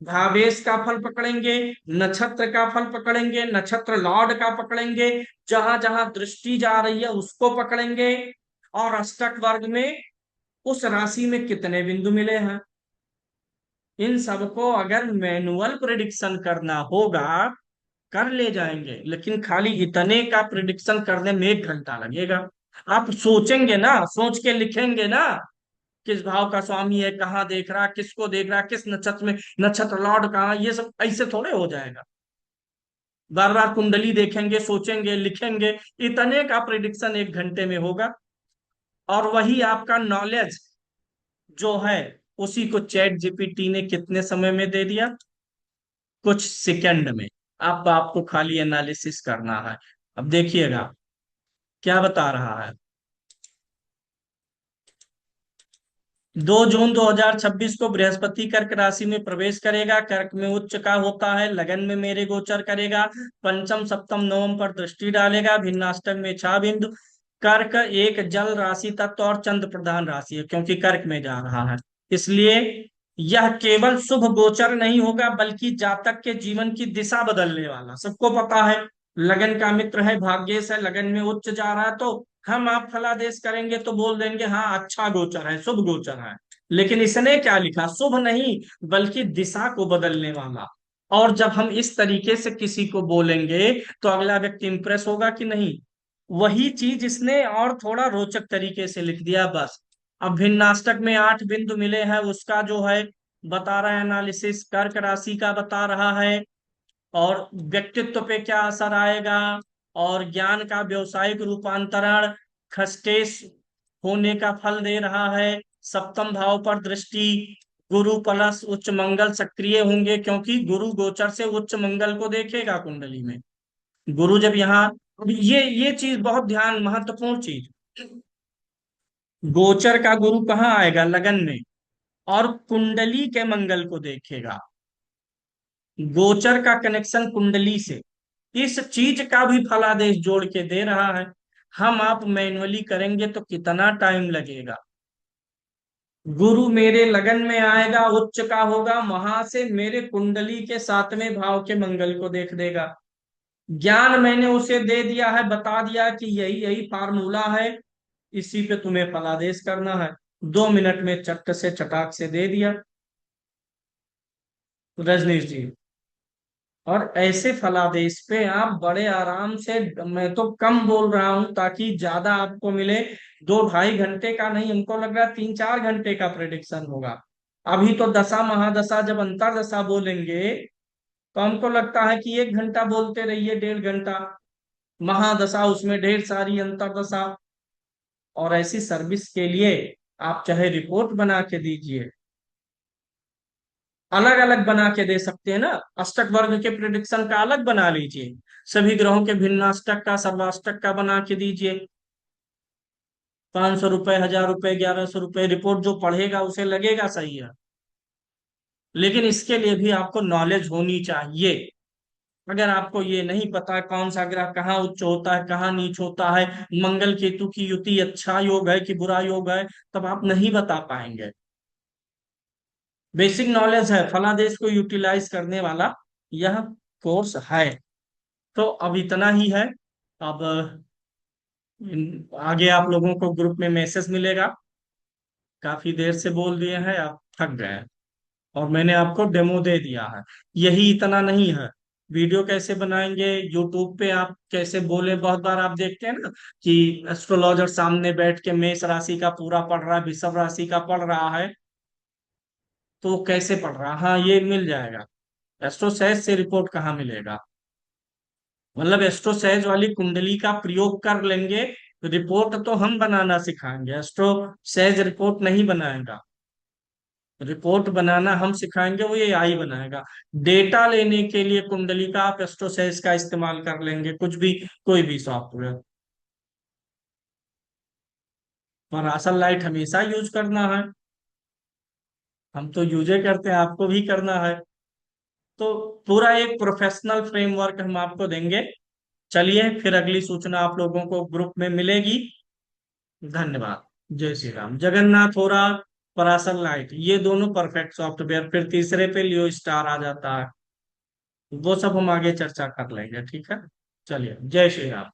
भावेश का फल पकड़ेंगे, नक्षत्र का फल पकड़ेंगे, नक्षत्र लॉर्ड का पकड़ेंगे, जहां जहां दृष्टि जा रही है उसको पकड़ेंगे, और अष्टक वर्ग में उस राशि में कितने बिंदु मिले हैं। इन सबको अगर मैनुअल प्रिडिक्शन करना होगा, कर ले जाएंगे, लेकिन खाली इतने का प्रिडिक्शन करने में 1 घंटा लगेगा। आप सोचेंगे ना, सोच के लिखेंगे ना, किस भाव का स्वामी है, कहाँ देख रहा, किसको देख रहा, किस नक्षत्र में, नक्षत्र लॉर्ड कहाँ, ये सब ऐसे थोड़े हो जाएगा। बार बार कुंडली देखेंगे, सोचेंगे, लिखेंगे, इतने का प्रिडिक्शन 1 घंटे में होगा। और वही आपका नॉलेज जो है, उसी को चैट जीपीटी ने कितने समय में दे दिया, कुछ सेकंड में। अब आपको खाली एनालिसिस करना है। अब देखिएगा क्या बता रहा है। 2 जून 2026 को बृहस्पति कर्क राशि में प्रवेश करेगा। कर्क में उच्च का होता है, लगन में मेरे गोचर करेगा, पंचम सप्तम नवम पर दृष्टि डालेगा, भिन्नाष्टक में छह बिंदु। कर्क एक जल राशि तत्व और चंद्र प्रधान राशि है, क्योंकि कर्क में जा रहा है, इसलिए यह केवल शुभ गोचर नहीं होगा, बल्कि जातक के जीवन की दिशा बदलने वाला। सबको पता है लगन का मित्र है, भाग्येश है, लगन में उच्च जा रहा है, तो हम आप फलादेश करेंगे तो बोल देंगे हाँ अच्छा गोचर है, शुभ गोचर है। लेकिन इसने क्या लिखा, शुभ नहीं बल्कि दिशा को बदलने वाला। और जब हम इस तरीके से किसी को बोलेंगे तो अगला व्यक्ति इंप्रेस होगा कि नहीं। वही चीज इसने और थोड़ा रोचक तरीके से लिख दिया बस। अब भिन्नाष्टक में 8 बिंदु मिले हैं, उसका जो है बता रहा है एनालिसिस, कर्क राशि का बता रहा है, और व्यक्तित्व पे क्या असर आएगा, और ज्ञान का व्यवसायिक रूपांतरण, खस्टेश होने का फल दे रहा है। सप्तम भाव पर दृष्टि, गुरु प्लस उच्च मंगल सक्रिय होंगे, क्योंकि गुरु गोचर से उच्च मंगल को देखेगा कुंडली में। गुरु जब यहाँ, ये चीज बहुत ध्यान, महत्वपूर्ण चीज, गोचर का गुरु कहाँ आएगा, लगन में, और कुंडली के मंगल को देखेगा। गोचर का कनेक्शन कुंडली से, इस चीज का भी फलादेश जोड़ के दे रहा है। हम आप मैनुअली करेंगे तो कितना टाइम लगेगा। गुरु मेरे लगन में आएगा, उच्च का होगा, वहां से मेरे कुंडली के 7वें भाव के मंगल को देख देगा। ज्ञान मैंने उसे दे दिया है, बता दिया कि यही यही फार्मूला है, इसी पे तुम्हें फलादेश करना है। 2 मिनट में चट से चटाक से दे दिया रजनीश जी। और ऐसे फलादेश पे आप बड़े आराम से, मैं तो कम बोल रहा हूं ताकि ज्यादा आपको मिले, 2 ढाई घंटे का नहीं, हमको लग रहा है 3 4 घंटे का प्रेडिक्शन होगा। अभी तो दशा महादशा जब अंतरदशा बोलेंगे तो हमको लगता है कि 1 घंटा बोलते रहिए, 1.5 घंटा। महादशा उसमें ढेर सारी अंतरदशा। और ऐसी सर्विस के लिए आप चाहे रिपोर्ट बना के दीजिए, अलग अलग बना के दे सकते हैं ना। अष्टक वर्ग के प्रिडिक्शन का अलग बना लीजिए, सभी ग्रहों के भिन्नाष्टक का, सर्वाष्टक का बना के दीजिए। 500 रुपए, 1000 रुपए, 1100 रुपए, रिपोर्ट जो पढ़ेगा उसे लगेगा सही है। लेकिन इसके लिए भी आपको नॉलेज होनी चाहिए। अगर आपको ये नहीं पता कौन सा ग्रह कहाँ उच्च होता है, कहाँ नीच होता है, मंगल केतु की युति अच्छा योग है कि बुरा योग है, तब आप नहीं बता पाएंगे। बेसिक नॉलेज है, फलादेश को यूटिलाइज करने वाला यह कोर्स है। तो अब इतना ही है। अब आगे आप लोगों को ग्रुप में मैसेज मिलेगा। काफी देर से बोल दिए हैं, आप थक गए हैं, और मैंने आपको डेमो दे दिया है। यही इतना नहीं है, वीडियो कैसे बनाएंगे, यूट्यूब पे आप कैसे बोले, बहुत बार आप देखते हैं ना कि एस्ट्रोलॉजर सामने बैठ के मेष राशि का पूरा पढ़ रहा है, वृषभ राशि का पढ़ रहा है, तो वो कैसे पढ़ रहा है, हाँ ये मिल जाएगा। एस्ट्रो सहज से रिपोर्ट कहाँ मिलेगा, मतलब एस्ट्रो सहज वाली कुंडली का प्रयोग कर लेंगे, रिपोर्ट तो हम बनाना सिखाएंगे, एस्ट्रो सहज रिपोर्ट नहीं बनाएगा। रिपोर्ट बनाना हम सिखाएंगे, वो ये आई बनाएगा। डेटा लेने के लिए कुंडली का आप एस्ट्रो सहज का इस्तेमाल कर लेंगे, कुछ भी, कोई भी सॉफ्टवेयर। और आसन लाइट हमेशा यूज करना है, हम तो यूज करते हैं, आपको भी करना है। तो पूरा एक प्रोफेशनल फ्रेमवर्क हम आपको देंगे। चलिए फिर अगली सूचना आप लोगों को ग्रुप में मिलेगी। धन्यवाद। जय श्री राम। जगन्नाथ हो रहा, परासल लाइट, ये दोनों परफेक्ट सॉफ्टवेयर। फिर तीसरे पे लियो स्टार आ जाता है। वो सब हम आगे चर्चा कर लेंगे, ठीक है। चलिए, जय श्री राम।